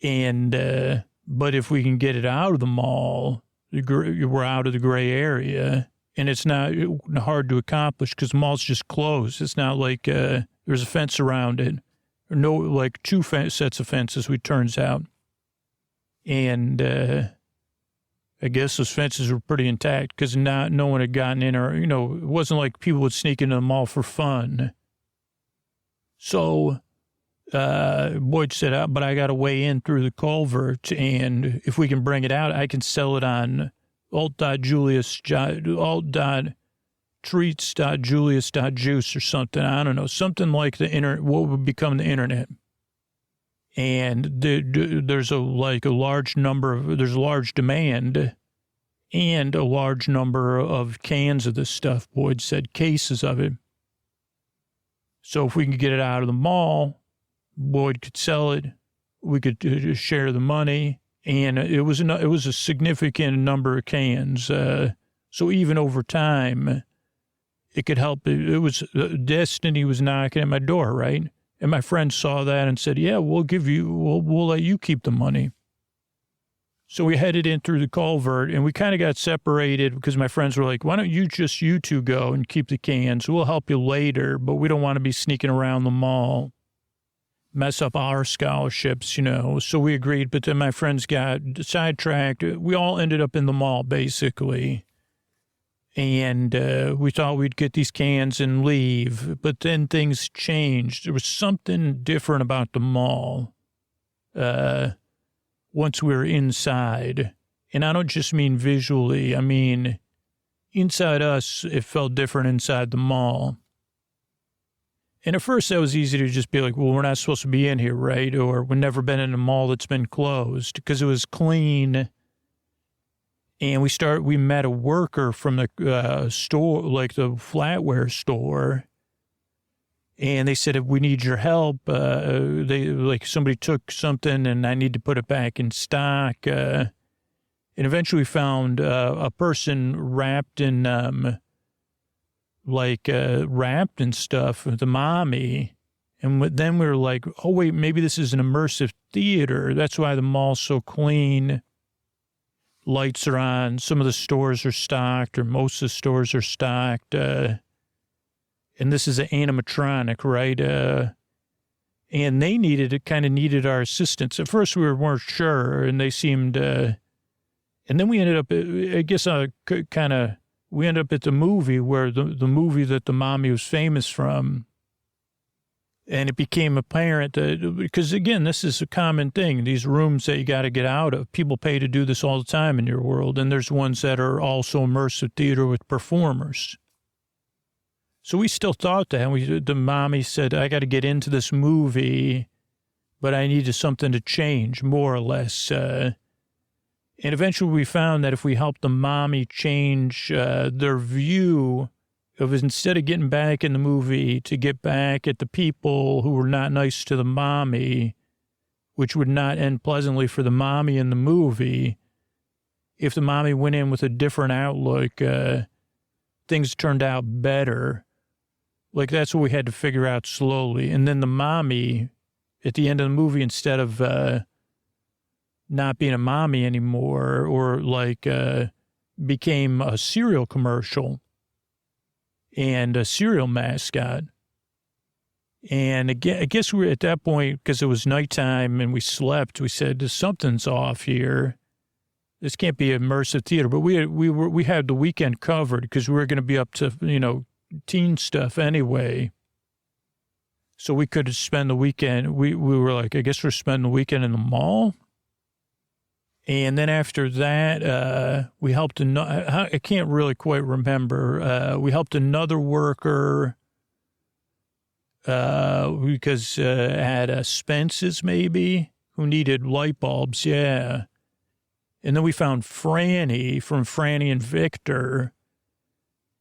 And, but if we can get it out of the mall, we're out of the gray area, and it's not hard to accomplish because the mall's just closed. It's not like, there's a fence around it, or no, like two sets of fences, it turns out. And, I guess those fences were pretty intact because no one had gotten in or, it wasn't like people would sneak into the mall for fun. So Boyd said, but I got a way in through the culvert, and if we can bring it out, I can sell it on alt.treats.julius.juice or something. I don't know, something like the internet, what would become the internet. And there's a large demand and a large number of cans of this stuff. Boyd said cases of it. So if we can get it out of the mall, Boyd could sell it. We could share the money, and it was a significant number of cans. So even over time, it could help. It was destiny was knocking at my door, right? And my friend saw that and said, we'll let you keep the money. So we headed in through the culvert, and we kind of got separated because my friends were like, why don't you two go and keep the cans? We'll help you later, but we don't want to be sneaking around the mall. mess up our scholarships, you know. So we agreed, but then my friends got sidetracked. We all ended up in the mall, basically. And we thought we'd get these cans and leave, but then things changed. There was something different about the mall once we were inside. And I don't just mean visually. I mean, inside us, it felt different inside the mall. And at first, that was easy to just be like, well, we're not supposed to be in here, right? Or we've never been in a mall that's been closed, because it was clean. And we met a worker from the store, like the flatware store. And they said, if we need your help, somebody took something and I need to put it back in stock. And eventually found a person wrapped in, wrapped and stuff, the mommy. And then we were like, oh, wait, maybe this is an immersive theater. That's why the mall's so clean. Lights are on. Some of the stores are stocked, or most of the stores are stocked. And this is an animatronic, right? And they needed our assistance. At first, we weren't sure, and they seemed, and then we ended up, we ended up at the movie where the movie that the mommy was famous from. And it became apparent that, because again, this is a common thing, these rooms that you got to get out of. People pay to do this all the time in your world. And there's ones that are also immersive theater with performers. So we still thought that. And the mommy said, I got to get into this movie, but I needed something to change, more or less. And eventually we found that if we helped the mommy change their view of, instead of getting back in the movie, to get back at the people who were not nice to the mommy, which would not end pleasantly for the mommy in the movie. If the mommy went in with a different outlook, things turned out better. Like, that's what we had to figure out slowly. And then the mommy, at the end of the movie, instead of not being a mommy anymore, or became a cereal commercial and a cereal mascot. And again, I guess we were at that point, because it was nighttime and we slept, we said, something's off here. This can't be immersive theater. But we had the weekend covered, because we were going to be up to, teen stuff anyway. So we could spend the weekend. We were like, I guess we're spending the weekend in the mall. And then after that, we helped I can't really quite remember. We helped another worker because at Spence's, maybe, who needed light bulbs. Yeah. And then we found Franny from Franny and Victor.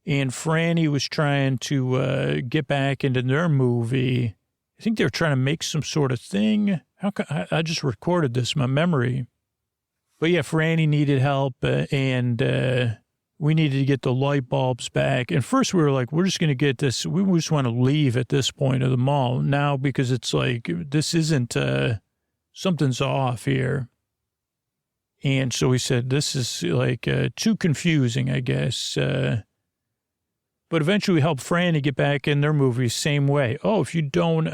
And Franny was trying to get back into their movie. I think they were trying to make some sort of thing. I just recorded this in my memory. But yeah, Franny needed help, and we needed to get the light bulbs back. And first we were like, we're just going to get this. We just want to leave at this point of the mall now, because it's like, this isn't, something's off here. And so we said, this is like too confusing, I guess. But eventually we helped Franny get back in their movie same way. Oh, if you don't,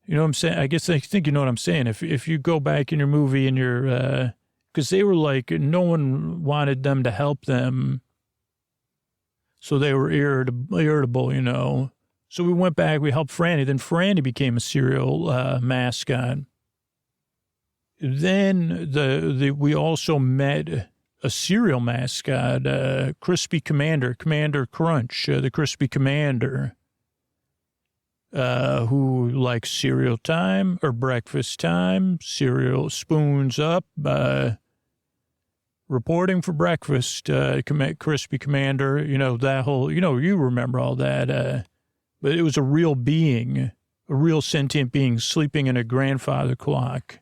you know what I'm saying? I guess I think you know what I'm saying. If you go back in your movie and you're, because they were like, no one wanted them to help them. So they were irritable, So we went back, we helped Franny. Then Franny became a cereal mascot. Then we also met a cereal mascot, Crispy Commander Crunch, the Crispy Commander. Who likes cereal time or breakfast time, cereal spoons up, reporting for breakfast, Crispy Commander, that whole, you remember all that. But it was a real being, a real sentient being sleeping in a grandfather clock.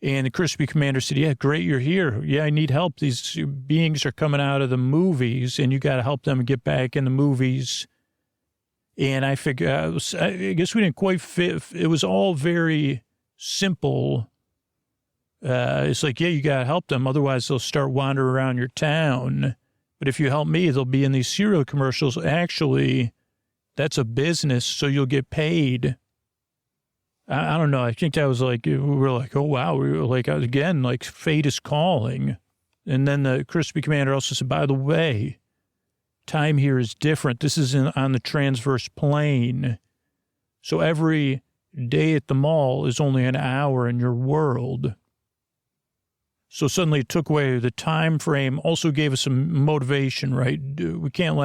And the Crispy Commander said, yeah, great, you're here. Yeah, I need help. These beings are coming out of the movies, and you got to help them get back in the movies. And I figured, I guess we didn't quite fit. It was all very simple. It's like, yeah, you got to help them. Otherwise, they'll start wandering around your town. But if you help me, they'll be in these cereal commercials. Actually, That's a business, so you'll get paid. I don't know. I think that was like, we were like, oh, wow. We were like, again, like fate is calling. And then the crispy commander also said, by the way, time here is different. This is on the transverse plane. So every day at the mall is only an hour in your world. So suddenly it took away the time frame, also gave us some motivation, right? We can't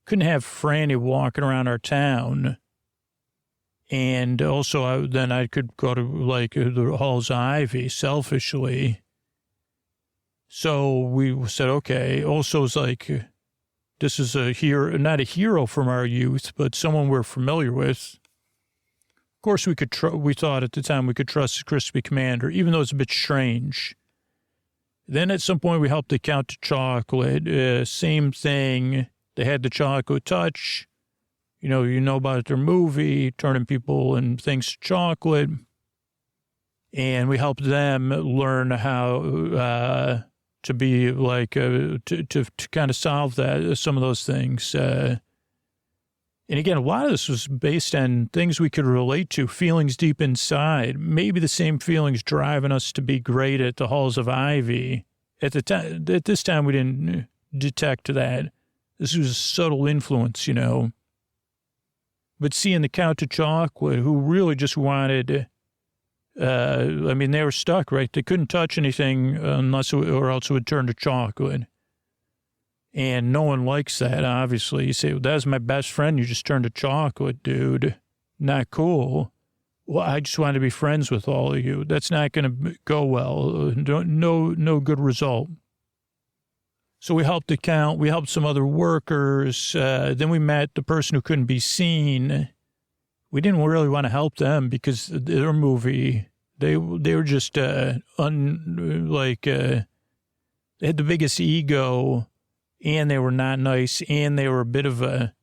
couldn't have Franny walking around our town. And also then I could go to like the Halls of Ivy selfishly. So we said, okay, also it's like, this is a hero, not a hero from our youth, but someone we're familiar with. Of course, we thought at the time we could trust the crispy commander, even though it's a bit strange. Then at some point we helped the count to chocolate. Same thing. They had the chocolate touch. You know about their movie, turning people and things to chocolate. And we helped them learn how to be like, to kind of solve some of those things. And again, a lot of this was based on things we could relate to, feelings deep inside. Maybe the same feelings driving us to be great at the Halls of Ivy. At this time, we didn't detect that. This was a subtle influence, But seeing the Count to Chocolate, who really just wanted, they were stuck, right? They couldn't touch anything or else it would turn to chocolate. And no one likes that, obviously. You say, well, that's my best friend. You just turned to chocolate, dude. Not cool. Well, I just want to be friends with all of you. That's not going to go well. No good result. So we helped the count. We helped some other workers. Then we met the person who couldn't be seen. We didn't really want to help them because their movie, they were just they had the biggest ego, and they were not nice, and they were a bit of a,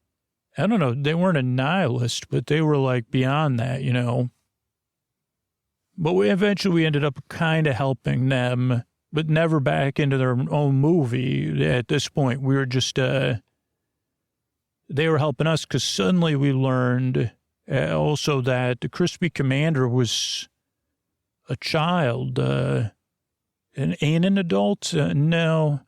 I don't know, they weren't a nihilist, but they were like beyond that, But we eventually ended up kind of helping them, but never back into their own movie at this point. We were just, they were helping us because suddenly we learned also that the crispy commander was a child, and an adult. No,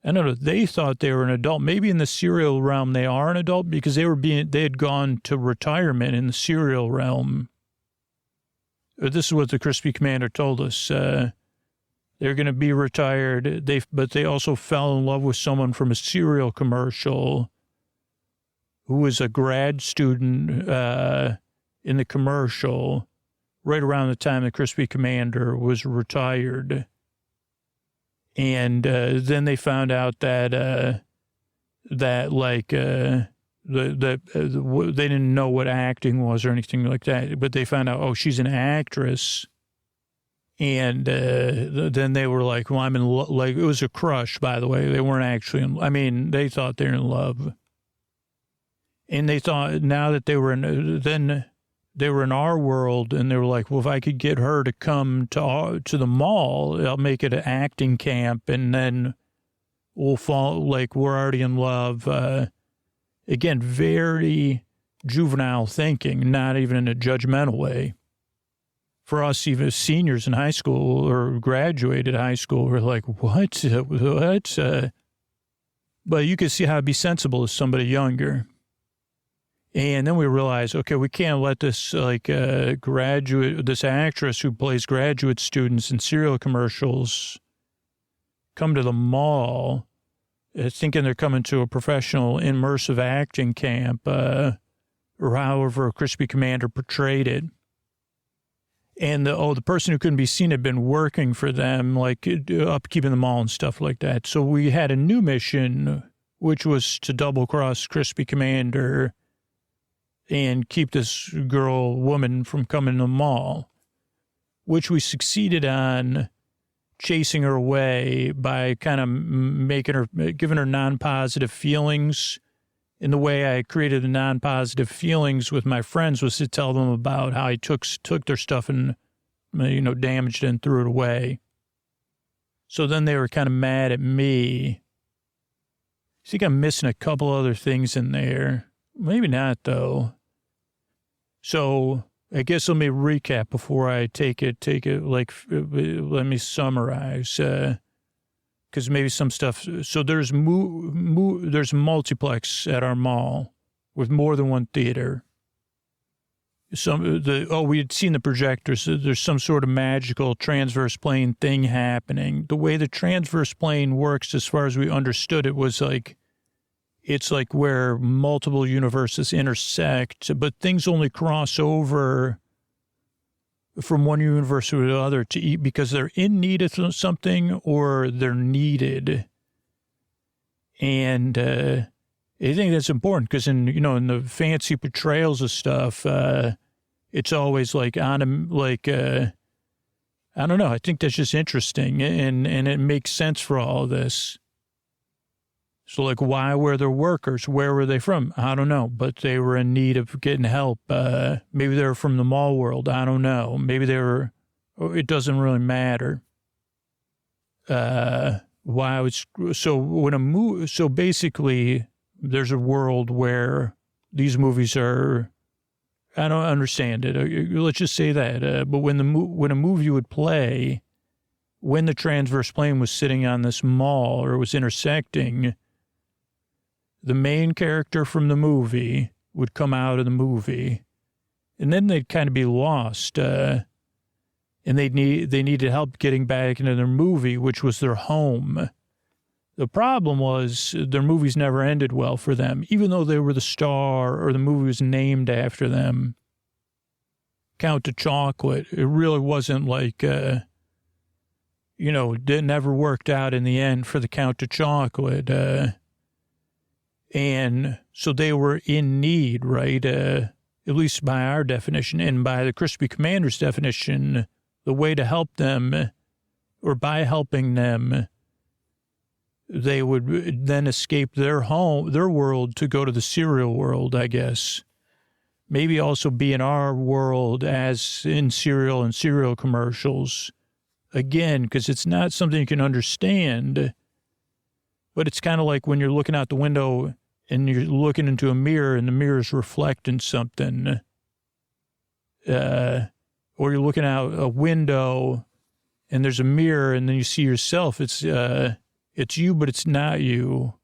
I don't know. They thought they were an adult. Maybe in the serial realm they are an adult because they had gone to retirement in the serial realm. This is what the crispy commander told us. They're going to be retired. But they also fell in love with someone from a cereal commercial who was a grad student in the commercial right around the time the crispy commander was retired. And then they found out that they didn't know what acting was or anything like that, but they found out, oh, she's an actress. And then they were like, well, I'm in love. Like, it was a crush, by the way. They weren't actually they thought they were in love. And they thought now that they were in our world, and they were like, well, if I could get her to come to the mall, I'll make it an acting camp, and then we'll fall, like, we're already in love. Again, very juvenile thinking, not even in a judgmental way. For us, even as seniors in high school or graduated high school, we're like, what? But you can see how it'd be sensible as somebody younger. And then we realized, okay, we can't let this this actress who plays graduate students in cereal commercials come to the mall thinking they're coming to a professional immersive acting camp, or however Crispy Commander portrayed it. And the person who couldn't be seen had been working for them, like upkeeping the mall and stuff like that. So we had a new mission, which was to double cross Crispy Commander and keep this woman from coming to the mall, which we succeeded on, chasing her away by kind of giving her non-positive feelings. And the way I created the non-positive feelings with my friends was to tell them about how I took their stuff and, damaged it and threw it away. So then they were kind of mad at me. I think I'm missing a couple other things in there. maybe not, though. So I guess let me recap before I take it, like, let me summarize, because maybe some stuff. So there's there's multiplex at our mall with more than one theater. We had seen the projector, so there's some sort of magical transverse plane thing happening. The way the transverse plane works, as far as we understood it, was like, it's like where multiple universes intersect, but things only cross over from one universe to the other because they're in need of something or they're needed. And I think that's important because in the fancy portrayals of stuff, it's always like I don't know. I think that's just interesting and it makes sense for all of this. So, like, why were there workers? Where were they from? I don't know, but they were in need of getting help. Maybe they were from the mall world. I don't know. Maybe they were. It doesn't really matter. So basically, there's a world where these movies are. I don't understand it. Let's just say that. But when a movie would play, when the transverse plane was sitting on this mall or was intersecting, the main character from the movie would come out of the movie, and then they'd kind of be lost, and they needed help getting back into their movie, which was their home. The problem was their movies never ended well for them, even though they were the star or the movie was named after them. Count of Chocolate, it really wasn't like, it never worked out in the end for the Count of Chocolate. And so they were in need, right? At least by our definition and by the Crispy Commander's definition, the way to help them, or by helping them, they would then escape their home, their world, to go to the cereal world, I guess. Maybe also be in our world as in cereal and cereal commercials. Again, because it's not something you can understand, but it's kind of like when you're looking out the window and you're looking into a mirror and the mirror's reflecting something. Or you're looking out a window and there's a mirror and then you see yourself. It's you, but it's not you.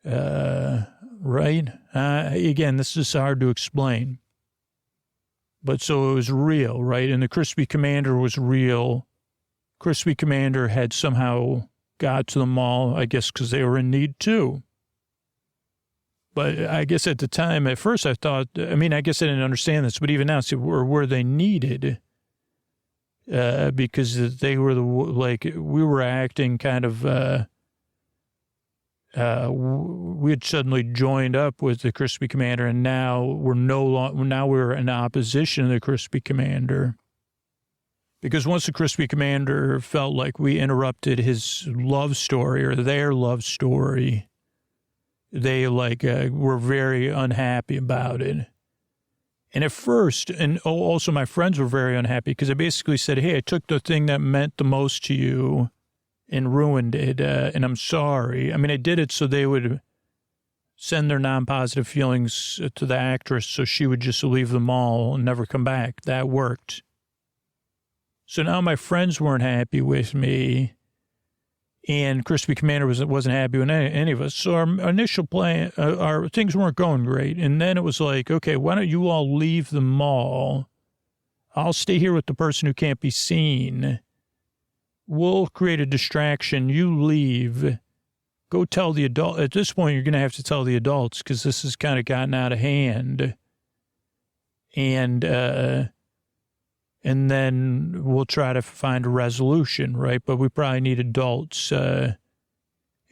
Right? Again, this is hard to explain. But so it was real, right? And the Crispy Commander was real. Crispy Commander had somehow got to the mall, I guess, because they were in need too. But I guess at the time, at first I thought, I guess I didn't understand this, but even now, were they needed? Because they were we were acting kind of, we had suddenly joined up with the Crispy Commander, and now we're in opposition to the Crispy Commander. Because once the Crispy Commander felt like we interrupted his love story or their love story, they were very unhappy about it. And at first, and also my friends were very unhappy because I basically said, hey, I took the thing that meant the most to you and ruined it, and I'm sorry. I did it so they would send their non-positive feelings to the actress so she would just leave the mall and never come back. That worked. So now my friends weren't happy with me, and Crispy Commander wasn't happy with any of us. So our initial plan, our things weren't going great. And then it was like, okay, why don't you all leave the mall? I'll stay here with the person who can't be seen. We'll create a distraction. You leave. Go tell the adult. At this point, you're going to have to tell the adults because this has kind of gotten out of hand. And then we'll try to find a resolution, right? But we probably need adults. And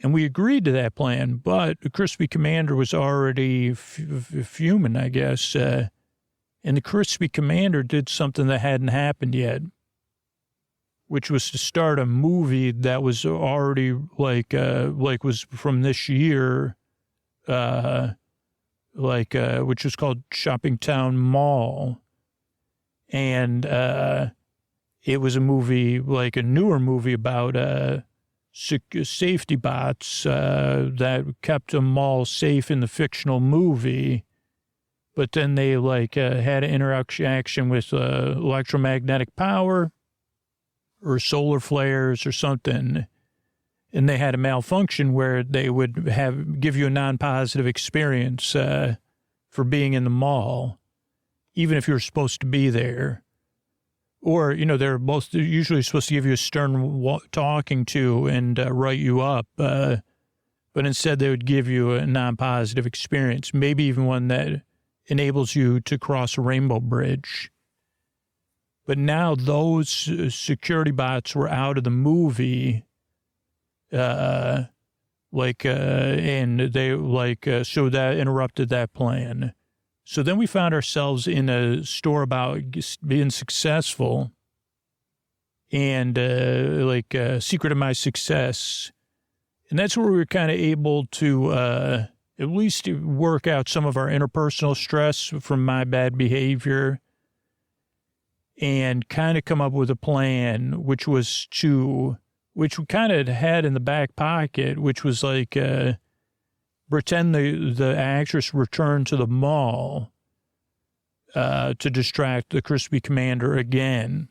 we agreed to that plan, but the Crispy Commander was already fuming, I guess. And the Crispy Commander did something that hadn't happened yet, which was to start a movie that was already was from this year, which was called Shopping Town Mall. And it was a movie, like a newer movie about safety bots that kept them all safe in the fictional movie. But then they had an interaction with electromagnetic power or solar flares or something. And they had a malfunction where they would give you a non-positive experience for being in the mall, even if you're supposed to be there. Or, they're usually supposed to give you a stern talking to and write you up. But instead they would give you a non-positive experience, maybe even one that enables you to cross a rainbow bridge. But now those security bots were out of the movie. And they so that interrupted that plan. So then we found ourselves in a store about being successful and secret of my success. And that's where we were kind of able to at least work out some of our interpersonal stress from my bad behavior and kind of come up with a plan, which we kind of had in the back pocket, which was pretend the actress returned to the mall to distract the crispy commander again.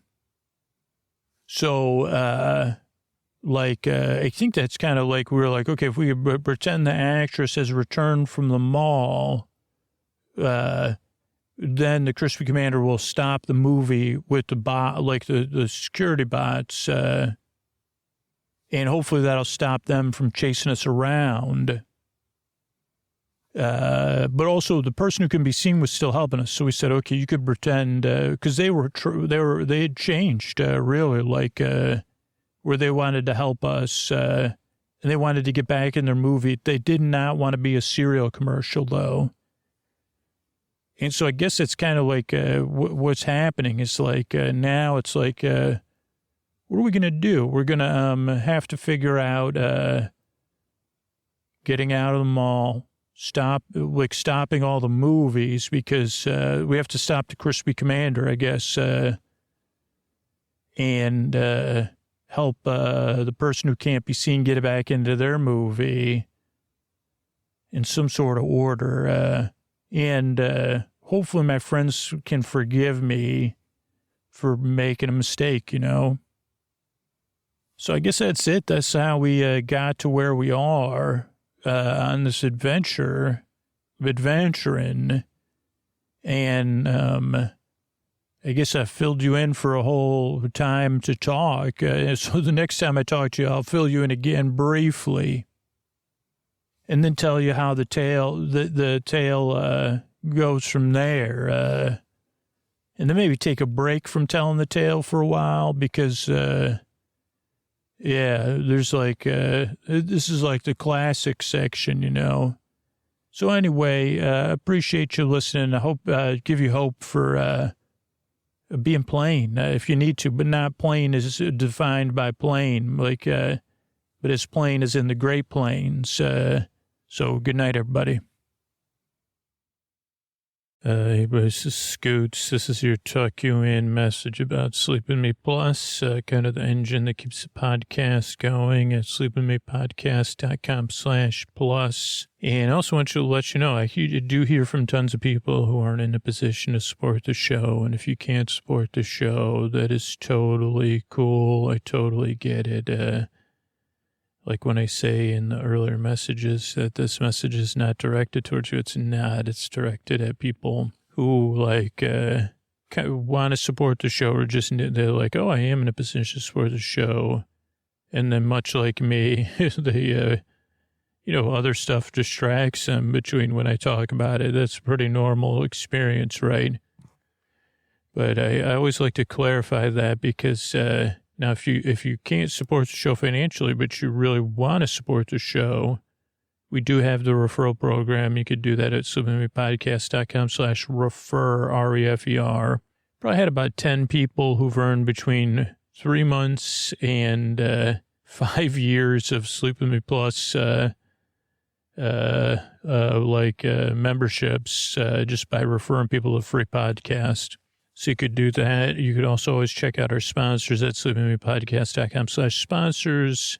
So, I think that's kind of we were okay, if we could pretend the actress has returned from the mall, then the crispy commander will stop the movie with the bot, the security bots, and hopefully that'll stop them from chasing us around. But also the person who can be seen was still helping us. So we said, okay, you could pretend, cause they had changed, really, where they wanted to help us, and they wanted to get back in their movie. They did not want to be a cereal commercial though. And so I guess it's kind of what's happening is now it's what are we going to do? We're going to have to figure out getting out of the mall, stopping all the movies because we have to stop the crispy commander, I guess, and help the person who can't be seen get back into their movie in some sort of order. And hopefully my friends can forgive me for making a mistake, So I guess that's it. That's how we got to where we are on this adventuring. And I guess I filled you in for a whole time to talk. So the next time I talk to you, I'll fill you in again briefly. And then tell you how the tale goes from there. And then maybe take a break from telling the tale for a while because, there's this is the classic section, So anyway, appreciate you listening. I hope, give you hope for being plain if you need to, but not plain is defined by plain, but as plain as in the Great Plains. So good night, everybody. Hey, this is Scoots. This is your tuck you in message about Sleep With Me Plus, kind of the engine that keeps the podcast going at sleepwithmepodcast.com/plus. And I also want to let you know, I do hear from tons of people who aren't in a position to support the show. And if you can't support the show, that is totally cool. I totally get it. Like when I say in the earlier messages that this message is not directed towards you, it's not. It's directed at people who want to support the show or just they're like, oh, I am in a position to support the show. And then much like me, they, other stuff distracts them between when I talk about it. That's a pretty normal experience, right? But I always like to clarify that because, now, if you can't support the show financially, but you really want to support the show, we do have the referral program. You could do that at sleepwithmepodcast.com/refer, REFER. Probably had about 10 people who've earned between 3 months and 5 years of Sleep With Me Plus, memberships, just by referring people to free podcast. So you could do that. You could also always check out our sponsors at sleepwithmepodcast.com/sponsors.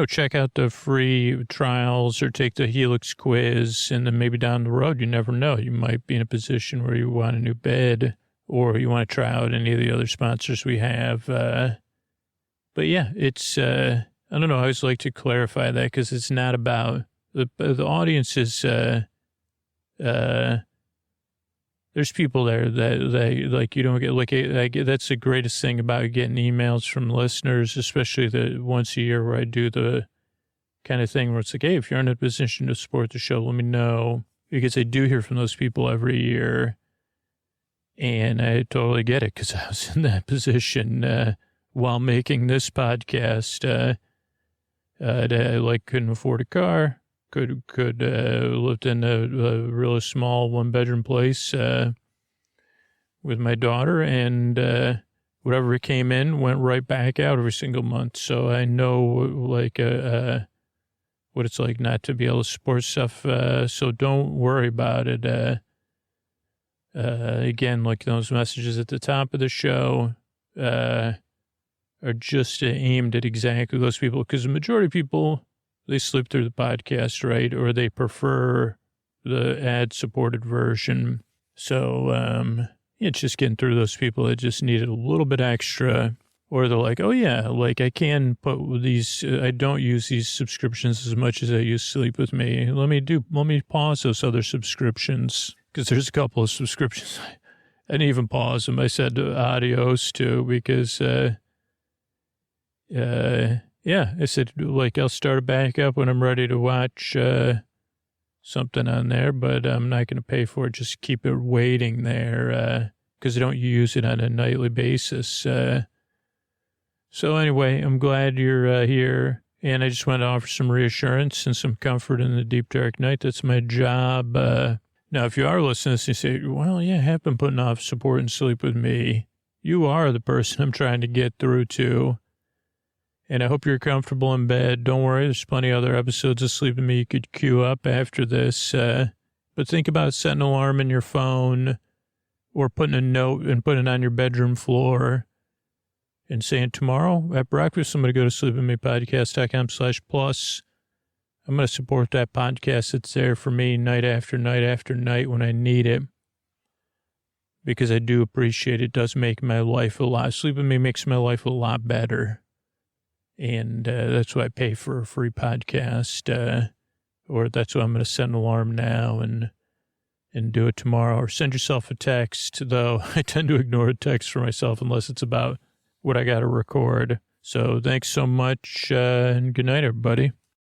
check out the free trials or take the Helix quiz, and then maybe down the road, you never know. You might be in a position where you want a new bed, or you want to try out any of the other sponsors we have. But yeah, it's, I don't know. I always like to clarify that because it's not about the audience is, there's people there that like you don't get like that's the greatest thing about getting emails from listeners, especially the once a year where I do the kind of thing where it's like, hey, if you're in a position to support the show, let me know, because I do hear from those people every year, and I totally get it because I was in that position while making this podcast. I like couldn't afford a car. Could lived in a really small 1-bedroom place with my daughter, and whatever came in went right back out every single month. So I know like what it's like not to be able to support stuff. So don't worry about it. Again, like those messages at the top of the show are just aimed at exactly those people, because the majority of people, they sleep through the podcast, right? Or they prefer the ad-supported version. So it's just getting through those people that just need a little bit extra. Or they're like, oh, yeah, like I can put these, I don't use these subscriptions as much as I use Sleep With Me. Let me pause those other subscriptions, because there's a couple of subscriptions. I didn't even pause them. I said adios to, because yeah, I said, like, I'll start it back up when I'm ready to watch something on there, but I'm not going to pay for it. Just keep it waiting there because I don't use it on a nightly basis. So anyway, I'm glad you're here, and I just want to offer some reassurance and some comfort in the deep, dark night. That's my job. Now, if you are listening to this and you say, well, yeah, I have been putting off support and Sleep With Me, you are the person I'm trying to get through to. And I hope you're comfortable in bed. Don't worry, there's plenty of other episodes of Sleep With Me you could queue up after this. But think about setting an alarm in your phone, or putting a note and putting it on your bedroom floor and saying, tomorrow at breakfast, I'm going to go to sleepwithmepodcast.com/plus. I'm going to support that podcast. It's there for me night after night after night when I need it, because I do appreciate it. It does make my life Sleep With Me makes my life a lot better. And that's why I pay for a free podcast, or that's why I'm going to set an alarm now and do it tomorrow. Or send yourself a text, though I tend to ignore a text for myself unless it's about what I got to record. So thanks so much, and good night, everybody.